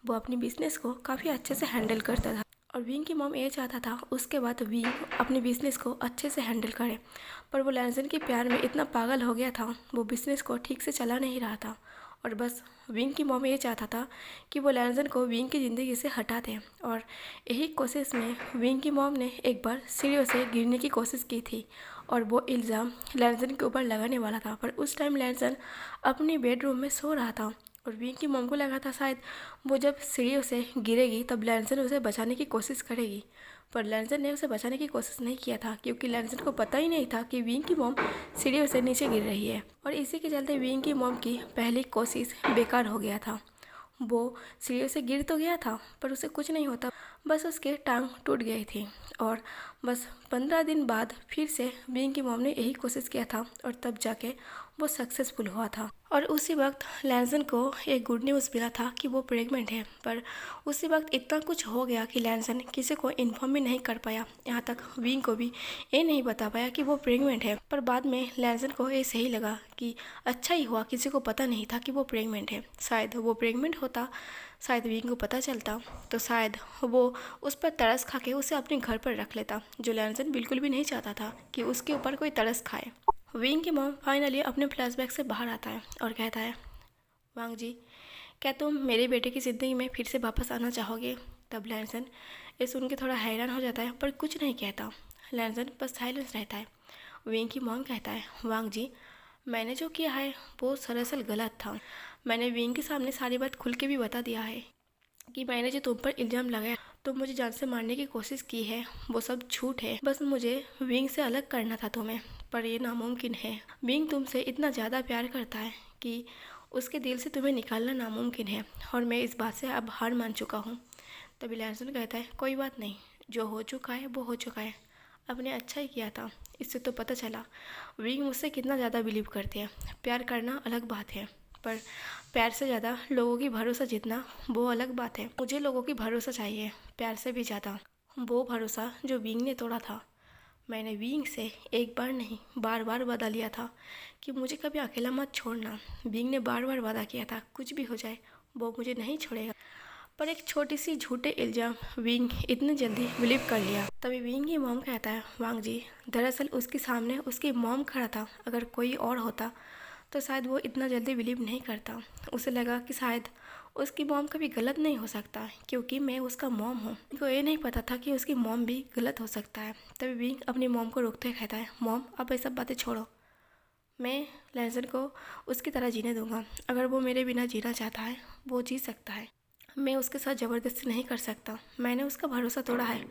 वो अपनी बिजनेस को काफ़ी अच्छे से हैंडल करता था और विंग की मॉम ये चाहता था उसके बाद विंग अपने बिजनेस को अच्छे से हैंडल करे। पर वो लैंजन के प्यार में इतना पागल हो गया था, वो बिजनेस को ठीक से चला नहीं रहा था और बस विंग की मॉम ये चाहता था कि वो लैंजन को विंग की ज़िंदगी से हटा दें। और यही कोशिश में विंग की मॉम ने एक बार सीढ़ियों से गिरने की कोशिश की थी और वो इल्ज़ाम लैंजन के ऊपर लगाने वाला था। पर उस टाइम लैंजन अपनी बेडरूम में सो रहा था और विंग की मॉम को लगा था शायद वो जब सीढ़ियों से गिरेगी तब लैंजन उसे बचाने की कोशिश करेगी। पर लैंजन ने उसे बचाने की कोशिश नहीं किया था, क्योंकि लैंजन को पता ही नहीं था कि विंग की मॉम सीढ़ियों से नीचे गिर रही है। और इसी के चलते विंग की मॉम की पहली कोशिश बेकार हो गया था। वो सीढ़ियों से गिर तो गया था पर उसे कुछ नहीं होता, बस उसके टांग टूट गई थी। और बस 15 दिन बाद फिर से विंग की मॉम ने यही कोशिश किया था और तब जाके वो सक्सेसफुल हुआ था। और उसी वक्त लैंजन को एक गुड न्यूज़ मिला था कि वो प्रेग्नेंट है। पर उसी वक्त इतना कुछ हो गया कि लैंजन किसी को इन्फॉर्म भी नहीं कर पाया, यहाँ तक विंग को भी ये नहीं बता पाया कि वो प्रेग्नेंट है। पर बाद में लैंजन को ये सही लगा कि अच्छा ही हुआ किसी को पता नहीं था कि वो प्रेग्नेंट है। शायद वो प्रेग्नेंट होता, शायद विंग को पता चलता तो शायद वो उस पर तरस खा के उसे अपने घर पर रख लेता, जो लैंजन बिल्कुल भी नहीं चाहता था कि उसके ऊपर कोई तरस खाए। विंग की मॉम फाइनली अपने फ्लैशबैक से बाहर आता है और कहता है, वांग जी क्या तुम मेरे बेटे की ज़िंदगी में फिर से वापस आना चाहोगे। तब लैंजन ये सुन के थोड़ा हैरान हो जाता है पर कुछ नहीं कहता। लैंजन बस साइलेंस रहता है। विंग की मॉम कहता है, वांग जी मैंने जो किया है वो दरअसल गलत था। मैंने विंग के सामने सारी बात खुल के भी बता दिया है कि मैंने जो तुम पर इल्ज़ाम लगाया, तुम मुझे जान से मारने की कोशिश की है, वो सब झूठ है। बस मुझे विंग से अलग करना था तुम्हें, पर ये नामुमकिन है। विंग तुमसे इतना ज़्यादा प्यार करता है कि उसके दिल से तुम्हें निकालना नामुमकिन है और मैं इस बात से अब हार मान चुका हूँ। तभी लैंजन कहता है, कोई बात नहीं, जो हो चुका है वो हो चुका है, आपने अच्छा ही किया था। इससे तो पता चला विंग मुझसे कितना ज़्यादा बिलीव करते हैं। प्यार करना अलग बात है, पर प्यार से ज़्यादा लोगों की भरोसा जीतना वो अलग बात है। मुझे लोगों की भरोसा चाहिए, प्यार से भी ज़्यादा। वो भरोसा जो विंग ने तोड़ा था, मैंने विंग से एक बार नहीं बार बार वादा लिया था कि मुझे कभी अकेला मत छोड़ना। विंग ने बार बार वादा किया था कुछ भी हो जाए वो मुझे नहीं छोड़ेगा, पर एक छोटी सी झूठे इल्ज़ाम विंग इतनी जल्दी बिलीव कर लिया। तभी विंग की मॉम कहता है, वांग जी दरअसल उसके सामने उसकी मॉम खड़ा था, अगर कोई और होता तो शायद वो इतना जल्दी बिलीव नहीं करता। उसे लगा कि शायद उसकी मॉम कभी गलत नहीं हो सकता क्योंकि मैं उसका मॉम हूँ। उनको ये नहीं पता था कि उसकी मॉम भी गलत हो सकता है। तभी विंग अपनी मॉम को रोकते हुए कहता है, मॉम अब ये सब बातें छोड़ो, मैं लैंसन को उसकी तरह जीने दूंगा। अगर वो मेरे बिना जीना चाहता है वो जी सकता है, मैं उसके साथ ज़बरदस्ती नहीं कर सकता। मैंने उसका भरोसा तोड़ा है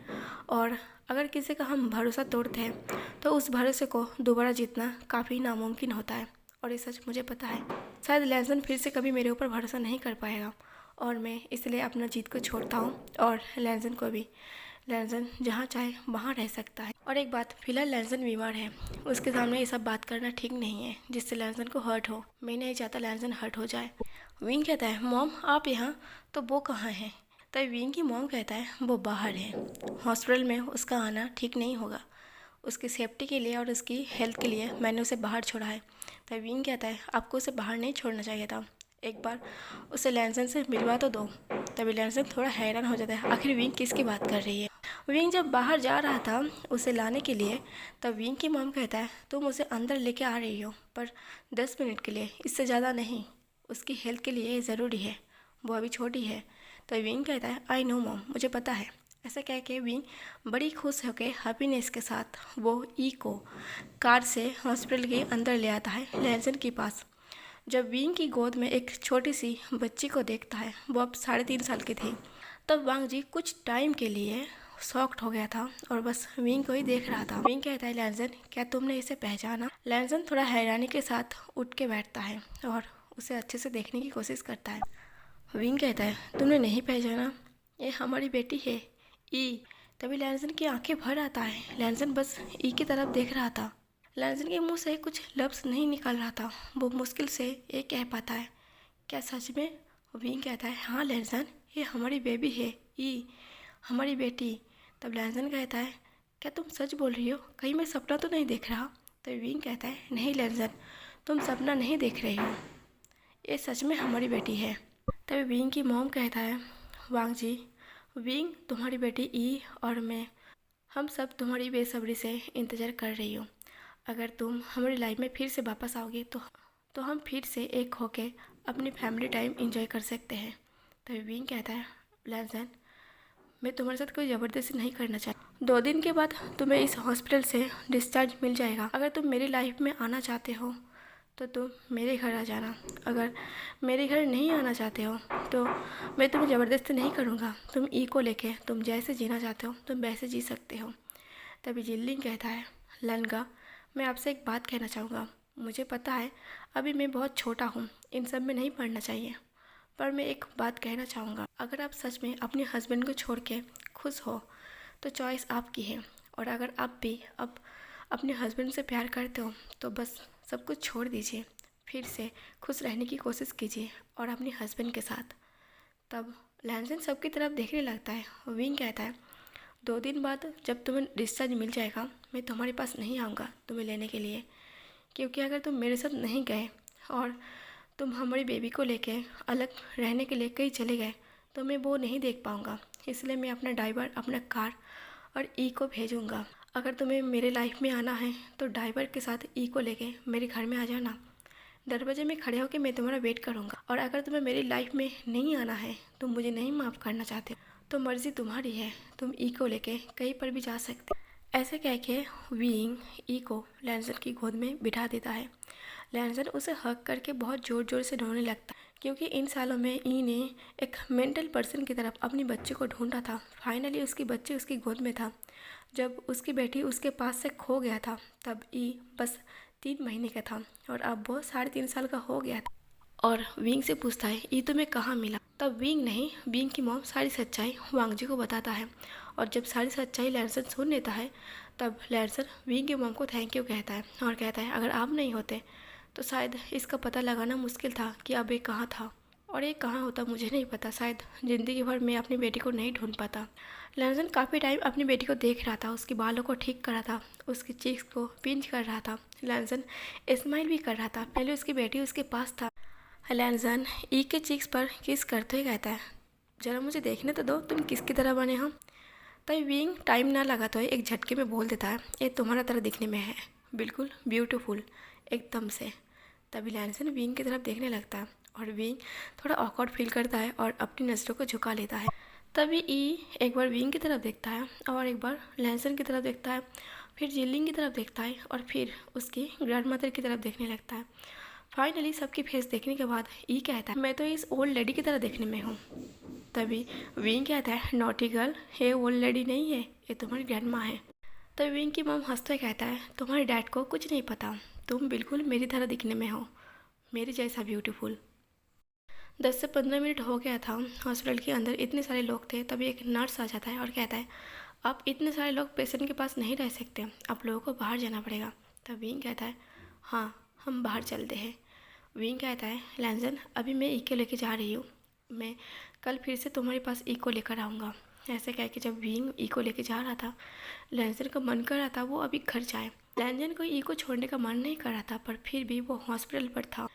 और अगर किसी का हम भरोसा तोड़ते हैं तो उस भरोसे को दोबारा जीतना काफ़ी नामुमकिन होता है और ये सच मुझे पता है। शायद लैंसन फिर से कभी मेरे ऊपर भरोसा नहीं कर पाएगा और मैं इसलिए अपना जीत को छोड़ता हूँ और लैंसन को भी। लैंसन जहाँ चाहे वहाँ रह सकता है। और एक बात, फिलहाल लैंसन बीमार है, उसके सामने ये सब बात करना ठीक नहीं है जिससे लैंसन को हर्ट हो। मैं नहीं चाहता लैंसन हर्ट हो जाए। विंग कहता है, मॉम आप यहाँ, तो वो कहाँ है? तभी विंग की मॉम कहता है, वो बाहर है, हॉस्पिटल में उसका आना ठीक नहीं होगा। उसकी सेफ्टी के लिए और उसकी हेल्थ के लिए मैंने उसे बाहर छोड़ा है। तभी विंग कहता है, आपको उसे बाहर नहीं छोड़ना चाहिए था, एक बार उसे लैंसन से मिलवा तो दो। तभी लैंसन थोड़ा हैरान हो जाता है, आखिर विंग किसकी बात कर रही है। विंग जब बाहर जा रहा था उसे लाने के लिए, तब विंग की मॉम कहता है, तुम उसे अंदर लेके आ रही हो पर 10 मिनट के लिए, इससे ज़्यादा नहीं, उसकी हेल्थ के लिए ज़रूरी है, वो अभी छोटी है। तो विंग कहता है, आई नो मॉम, मुझे पता है। ऐसा कह के विंग बड़ी खुश होकर हैप्पीनेस के साथ वो ई को कार से हॉस्पिटल के अंदर ले आता है लैंसन के पास। जब विंग की गोद में एक छोटी सी बच्ची को देखता है, वो अब 3.5 साल की थी, तब वांग जी कुछ टाइम के लिए शॉक्ड हो गया था और बस विंग को ही देख रहा था। विंग कहता है, लैंसन क्या तुमने इसे पहचाना? लैंसन थोड़ा हैरानी के साथ उठ के बैठता है और उसे अच्छे से देखने की कोशिश करता है। विंग कहता है, तुमने नहीं पहचाना? ये हमारी बेटी है ई। तभी लैंसन की आंखें भर आता है। लैंसन बस ई की तरफ देख रहा था। लैंसन के मुंह से कुछ लफ्ज़ नहीं निकल रहा था, वो मुश्किल से ये कह पाता है, क्या सच में? विंग कहता है, हाँ लैंसन, ये हमारी बेबी है ई, हमारी बेटी। तब लैंसन कहता है, क्या तुम सच बोल रही हो? कहीं मैं सपना तो नहीं देख रहा? तो विंग कहता है, नहीं लैंसन, तुम सपना नहीं देख रही हो, ये सच में हमारी बेटी है। तभी विंग की मॉम कहता है, वांग जी, विंग तुम्हारी बेटी ई और मैं, हम सब तुम्हारी बेसब्री से इंतज़ार कर रही हो। अगर तुम हमारी लाइफ में फिर से वापस आओगे तो हम फिर से एक होके अपनी फैमिली टाइम एंजॉय कर सकते हैं। तभी विंग कहता है, लैंसन, मैं तुम्हारे साथ कोई ज़बरदस्ती नहीं करना चाहती। 2 दिन के बाद तुम्हें इस हॉस्पिटल से डिस्चार्ज मिल जाएगा। अगर तुम मेरी लाइफ में आना चाहते हो तो तुम मेरे घर आ जाना। अगर मेरे घर नहीं आना चाहते हो तो मैं तुम्हें ज़बरदस्ती नहीं करूँगा। तुम ई को लेके तुम जैसे जीना चाहते हो तुम वैसे जी सकते हो। तभी जिल्लिंग कहता है, लनगा, मैं आपसे एक बात कहना चाहूँगा। मुझे पता है अभी मैं बहुत छोटा हूँ, इन सब में नहीं पढ़ना चाहिए, पर मैं एक बात कहना चाहूँगा। अगर आप सच में अपने हस्बैंड को छोड़ के खुश हो तो चॉइस आपकी है, और अगर आप भी अब अपने हस्बैंड से प्यार करते हो तो बस सब कुछ छोड़ दीजिए, फिर से खुश रहने की कोशिश कीजिए और अपने हस्बैंड के साथ। तब लैंसन सबकी तरफ देखने लगता है। विंग कहता है, 2 दिन बाद जब तुम्हें डिस्चार्ज मिल जाएगा मैं तुम्हारे पास नहीं आऊँगा तुम्हें लेने के लिए, क्योंकि अगर तुम मेरे साथ नहीं गए और तुम हमारी बेबी को लेके अलग रहने के लिए कहीं चले गए तो मैं वो नहीं देख पाऊँगा। इसलिए मैं अपना ड्राइवर, अपना कार और ई को भेजूँगा। अगर तुम्हें मेरे लाइफ में आना है तो ड्राइवर के साथ ई को लेके मेरे घर में आ जाना। दरवाजे में खड़े होकर मैं तुम्हारा वेट करूँगा। और अगर तुम्हें मेरी लाइफ में नहीं आना है, तुम मुझे नहीं माफ़ करना चाहते तो मर्ज़ी तुम्हारी है, तुम ई को लेके कहीं पर भी जा सकते। ऐसे कह के विंग ई को लैंसन की गोद में बिठा देता है। लैंसन उसे हक करके बहुत ज़ोर ज़ोर से रोने लगता है, क्योंकि इन सालों में ई ने एक मेंटल पर्सन की तरफ अपनी बच्चे को ढूंढा था। फाइनली उसकी बच्चे उसकी गोद में था। जब उसकी बेटी उसके पास से खो गया था तब ई बस 3 महीने का था और अब वो 3.5 साल का हो गया था। और विंग से पूछता है, ई तुम्हें कहाँ मिला? तब विंग की मॉम सारी सच्चाई वांग जी को बताता है। और जब सारी सच्चाई लैंसन सुन लेता है तब लैंसन विंग की मॉम को थैंक यू कहता है और कहता है, अगर आप नहीं होते तो शायद इसका पता लगाना मुश्किल था कि अब ये कहाँ था और ये कहाँ होता मुझे नहीं पता, शायद ज़िंदगी भर मैं अपनी बेटी को नहीं ढूंढ पाता। लैंसन काफ़ी टाइम अपनी बेटी को देख रहा था, उसके बालों को ठीक कर रहा था, उसकी चीक्स को पिंच कर रहा था। लैंसन स्माइल भी कर रहा था। पहले उसकी बेटी उसके पास था। लैंसन ई के चीक्स पर किस करते हुए कहता है, ज़रा मुझे देखने तो दो, तुम किसकी तरह बने हो। तभी विंग टाइम ना लगा तो एक झटके में बोल देता है, ये तुम्हारा तरह दिखने में है, बिल्कुल ब्यूटीफुल, एकदम से। तभी लैंसन विंग की तरफ देखने लगता है और विंग थोड़ा ऑकवर्ड फील करता है और अपनी नज़रों को झुका लेता है। तभी ई एक बार विंग की तरफ देखता है और एक बार लैंसन की तरफ देखता है, फिर जिलिंग की तरफ देखता है और फिर उसकी ग्रैंड मदर की तरफ देखने लगता है। फाइनली सबकी फेस देखने के बाद ई कहता है, मैं तो इस ओल्ड लेडी की तरह देखने में हूँ। तभी विंग कहता है, नॉटी गर्ल, ये ओल्ड लेडी नहीं है, ये तुम्हारी ग्रैंड माँ है। तभी विंग की मॉम हंसते कहता है, तुम्हारे डैड को कुछ नहीं पता, तुम बिल्कुल मेरी तरह दिखने में हो, मेरे जैसा ब्यूटीफुल। 10 से 15 मिनट हो गया था। हॉस्पिटल के अंदर इतने सारे लोग थे। तभी एक नर्स आ जाता है और कहता है, आप इतने सारे लोग पेशेंट के पास नहीं रह सकते, आप लोगों को बाहर जाना पड़ेगा। तब विंग कहता है, हाँ हम बाहर चलते हैं। विंग कहता है, लैंसन अभी मैं इको लेके जा रही हूँ, मैं कल फिर से तुम्हारे पास इको लेकर आऊँगा। ऐसे कह के जब विंग इको लेके जा रहा था, लैंसन का मन कर रहा था वो अभी घर जाए। लैंसन को इको छोड़ने का मन नहीं कर रहा था, पर फिर भी वो हॉस्पिटल पर था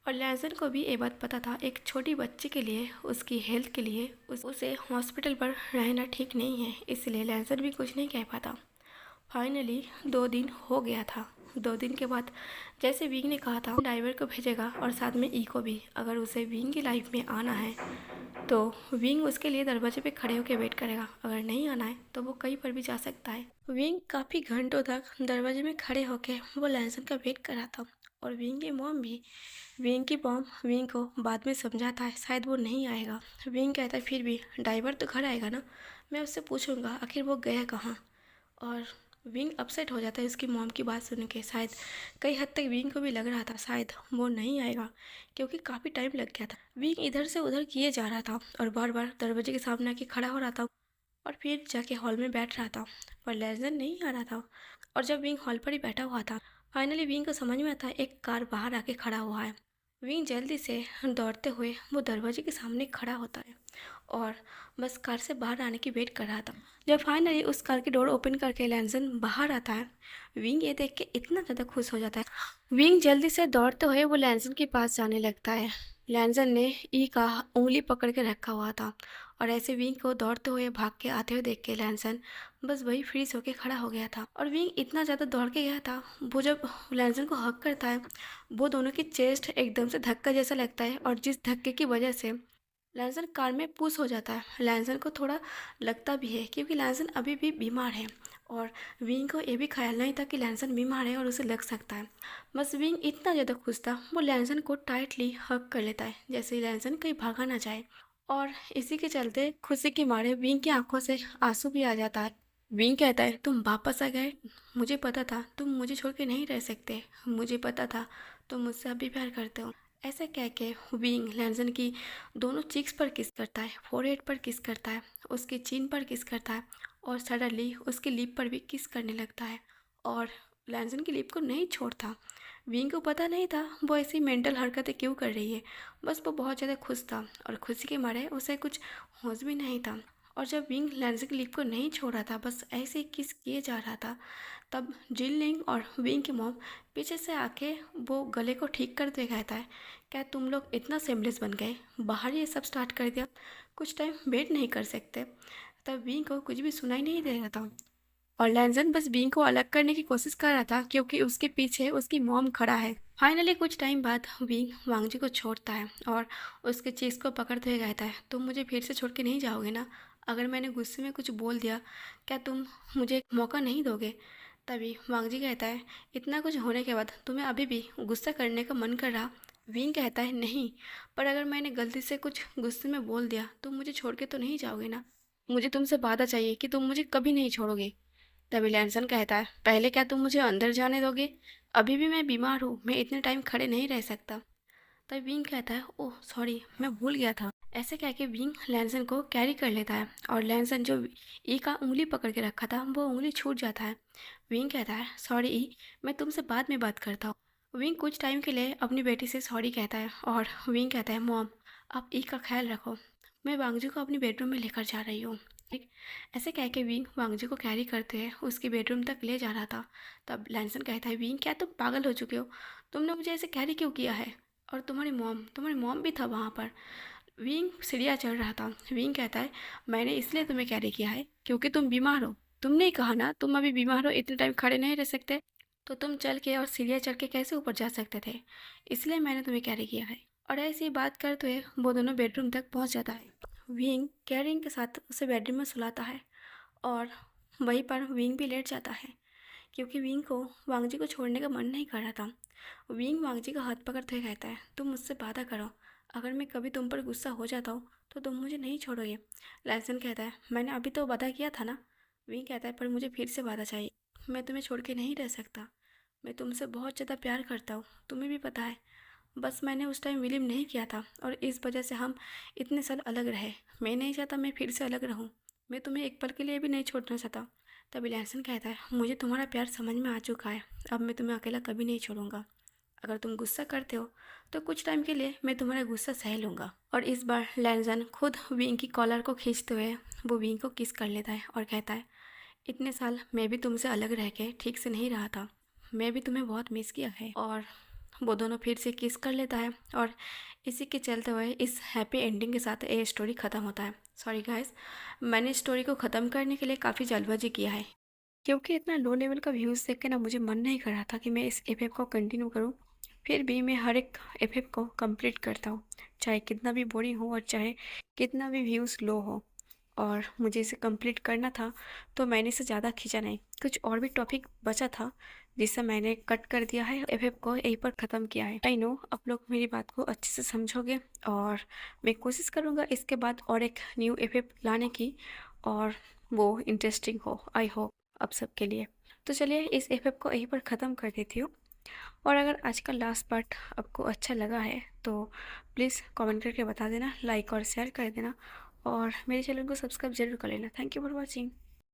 और लैंसन को भी ये बात पता था, एक छोटी बच्ची के लिए, उसकी हेल्थ के लिए उसे हॉस्पिटल पर रहना ठीक नहीं है, इसलिए लैंसन भी कुछ नहीं कह पाता। फाइनली 2 दिन हो गया था। 2 दिन के बाद जैसे विंग ने कहा था ड्राइवर को भेजेगा और साथ में ई को भी, अगर उसे विंग की लाइफ में आना है तो विंग उसके लिए दरवाजे पे खड़े होकर वेट करेगा, अगर नहीं आना है तो वो कहीं पर भी जा सकता है। विंग काफ़ी घंटों तक दरवाजे में खड़े होकर वो लैंसन का वेट कर रहा था और विंग की मॉम भी। विंग की मॉम विंग को बाद में समझाता है शायद वो नहीं आएगा। विंग कहता है, फिर भी ड्राइवर तो घर आएगा ना, मैं उससे पूछूंगा आखिर वो गया कहाँ। और विंग अपसेट हो जाता है उसकी मॉम की बात सुन के। शायद कई हद तक विंग को भी लग रहा था शायद वो नहीं आएगा, क्योंकि काफ़ी टाइम लग गया था। विंग इधर से उधर किए जा रहा था और बार बार दरवाजे के सामने आके खड़ा हो रहा था और फिर जाके हॉल में बैठ रहा था, पर लैंसन नहीं आ रहा था। और जब विंग हॉल पर ही बैठा हुआ था, फाइनली विंग को समझ में आता है एक कार बाहर आके खड़ा हुआ है। विंग जल्दी से दौड़ते हुए वो दरवाजे के सामने खड़ा होता है और बस कार से बाहर आने की वेट कर रहा था। जब फाइनली उस कार की डोर ओपन करके लैंसन बाहर आता है, विंग ये देख के इतना ज़्यादा खुश हो जाता है। विंग जल्दी से दौड़ते हुए वो लैंसन के पास जाने लगता है। लैंसन ने ई का उंगली पकड़ के रखा हुआ था और ऐसे विंग को दौड़ते हुए भाग के आते हुए देख के लैंसन बस वही फ्रीज होके खड़ा हो गया था। और विंग इतना ज़्यादा दौड़ के गया था, वो जब लैंसन को हक करता है, वो दोनों की चेस्ट एकदम से धक्का जैसा लगता है और जिस धक्के की वजह से लैंसन कार में पुश हो जाता है। लैंसन को थोड़ा लगता भी है क्योंकि लैंसन अभी भी बीमार है और विंग को ये भी ख्याल नहीं था कि लैंसन बीमार है और उसे लग सकता है। बस विंग इतना ज़्यादा खुश था, वो लैंसन को टाइटली हग कर लेता है जैसे ही लैंसन कहीं भागा ना जाए। और इसी के चलते खुशी के मारे विंग की आंखों से आंसू भी आ जाता है। विंग कहता है, तुम वापस आ गए, मुझे पता था तुम मुझे छोड़ के नहीं रह सकते, मुझे पता था तुम मुझसे अभी प्यार करते हो। ऐसा कह के विंग लैंसन की दोनों चीक्स पर किस करता है, फोरहेड पर किस करता है, उसकी चीन पर किस करता है और सडनली उसकी लिप पर भी किस करने लगता है और लैंसन की लिप को नहीं छोड़ता। विंग को पता नहीं था वो ऐसी मेंटल हरकतें क्यों कर रही है, बस वो बहुत ज़्यादा खुश था और खुशी के मारे उसे कुछ होश भी नहीं था। और जब विंग लैंसन की लिप को नहीं छोड़ा था, बस ऐसे ही किस किए जा रहा था, तब जिलिंग और विंग की मॉम पीछे से आके वो गले को ठीक करते कहता है, क्या तुम लोग इतना सेमलेस बन गए, बाहर ये सब स्टार्ट कर दिया, कुछ टाइम वेट नहीं कर सकते। तब विंग को कुछ भी सुनाई नहीं दे रहा था और लैंसन बस विंग को अलग करने की कोशिश कर रहा था क्योंकि उसके पीछे उसकी मॉम खड़ा है। फाइनली कुछ टाइम बाद विंग वांगजी को छोड़ता है और उसके चीज को पकड़ते हुए कहता है, तुम मुझे फिर से छोड़ के नहीं जाओगे ना, अगर मैंने गुस्से में कुछ बोल दिया क्या तुम मुझे एक मौका नहीं दोगे। तभी वांगजी कहता है, इतना कुछ होने के बाद तुम्हें अभी भी गुस्सा करने का मन कर रहा। विंग कहता है, नहीं, पर अगर मैंने गलती से कुछ गुस्से में बोल दिया तो मुझे छोड़ के तो नहीं जाओगे ना, मुझे तुमसे वादा चाहिए कि तुम मुझे कभी नहीं छोड़ोगे। तभी लैंसन कहता है, पहले क्या तुम मुझे अंदर जाने दोगे, अभी भी मैं बीमार हूँ, मैं इतने टाइम खड़े नहीं रह सकता। तब विंग कहता है, ओह सॉरी, मैं भूल गया था। ऐसे कह के विंग लैंसन को कैरी कर लेता है और लैंसन जो ई का उंगली पकड़ के रखा था वो उंगली छूट जाता है। विंग कहता है, सॉरी ई, मैं तुमसे बाद में बात करता हूँ। विंग कुछ टाइम के लिए अपनी बेटी से सॉरी कहता है और विंग कहता है, मॉम आप ई का ख्याल रखो, मैं वांगजू को अपनी बेडरूम में लेकर जा रही हूँ। ठीक, ऐसे कह के विंग वांगजू को कैरी करते हुए उसकी बेडरूम तक ले जा रहा था। तब लैंसन कहता है, विंग क्या तुम पागल हो चुके हो? तुमने मुझे ऐसे कैरी क्यों किया है? और तुम्हारी मॉम भी था वहाँ पर। विंग सीढ़ियाँ चढ़ रहा था। विंग कहता है, मैंने इसलिए तुम्हें कैरी किया है क्योंकि तुम बीमार हो। तुमने ही कहा ना तुम अभी बीमार हो, इतने टाइम खड़े नहीं रह सकते, तो तुम चल के और सीढ़ियाँ चढ़ के कैसे ऊपर जा सकते थे? इसलिए मैंने तुम्हें कैरी किया है। और ऐसी बात करते हुए वो दोनों बेडरूम तक पहुंच जाता है। विंग कैरिंग के साथ उसे बेडरूम में सुलाता है और वहीं पर विंग भी लेट जाता है क्योंकि विंग को वांगजी को छोड़ने का मन नहीं कर रहा था। विंग वांगजी का हाथ पकड़ते हुए कहता है, तुम मुझसे वादा करो, अगर मैं कभी तुम पर गुस्सा हो जाता हूँ तो तुम मुझे नहीं छोड़ोगे। लैसन कहता है, मैंने अभी तो वादा किया था ना। विंग कहता है, पर मुझे फिर से वादा चाहिए, मैं तुम्हें छोड़ के नहीं रह सकता। मैं तुमसे बहुत ज़्यादा प्यार करता हूँ, तुम्हें भी पता है। बस मैंने उस टाइम बिलीव नहीं किया था और इस वजह से हम इतने साल अलग रहे। मैं नहीं चाहता मैं फिर से अलग रहूं। मैं तुम्हें एक पल के लिए भी नहीं छोड़ना चाहता। तभी लैंसन कहता है, मुझे तुम्हारा प्यार समझ में आ चुका है, अब मैं तुम्हें अकेला कभी नहीं छोड़ूंगा। अगर तुम गुस्सा करते हो तो कुछ टाइम के लिए मैं तुम्हारा गुस्सा सह लूँगा। और इस बार लैंसन खुद विंग की कॉलर को खींचते हुए वो विंग को किस कर लेता है और कहता है, इतने साल मैं भी तुमसे अलग रह के ठीक से नहीं रहा था, मैं भी तुम्हें बहुत मिस किया है। और वो दोनों फिर से किस कर लेता है और इसी के चलते हुए इस हैप्पी एंडिंग के साथ ये स्टोरी ख़त्म होता है। सॉरी गाइस, मैंने स्टोरी को ख़त्म करने के लिए काफ़ी जल्दबाजी किया है क्योंकि इतना लो लेवल का व्यूज़ देख के ना मुझे मन नहीं कर रहा था कि मैं इस एफ को कंटिन्यू करूँ। फिर भी मैं हर एक एफ को कंप्लीट करता हूँ, चाहे कितना भी बोरिंग हो और चाहे कितना भी व्यूज़ लो हो। और मुझे इसे कंप्लीट करना था तो मैंने इसे ज़्यादा खींचा नहीं, कुछ और भी टॉपिक बचा था जिसे मैंने कट कर दिया है, एफ को यहीं पर ख़त्म किया है। आई नो आप लोग मेरी बात को अच्छे से समझोगे और मैं कोशिश करूँगा इसके बाद और एक न्यू एफ लाने की और वो इंटरेस्टिंग हो, आई होप आप सबके लिए। तो चलिए इस एफ को यहीं पर ख़त्म कर देती हूँ। और अगर आज का लास्ट पार्ट आपको अच्छा लगा है तो प्लीज़ कमेंट करके बता देना, लाइक और शेयर कर देना और मेरे चैनल को सब्सक्राइब जरूर कर लेना। Thank you for watching.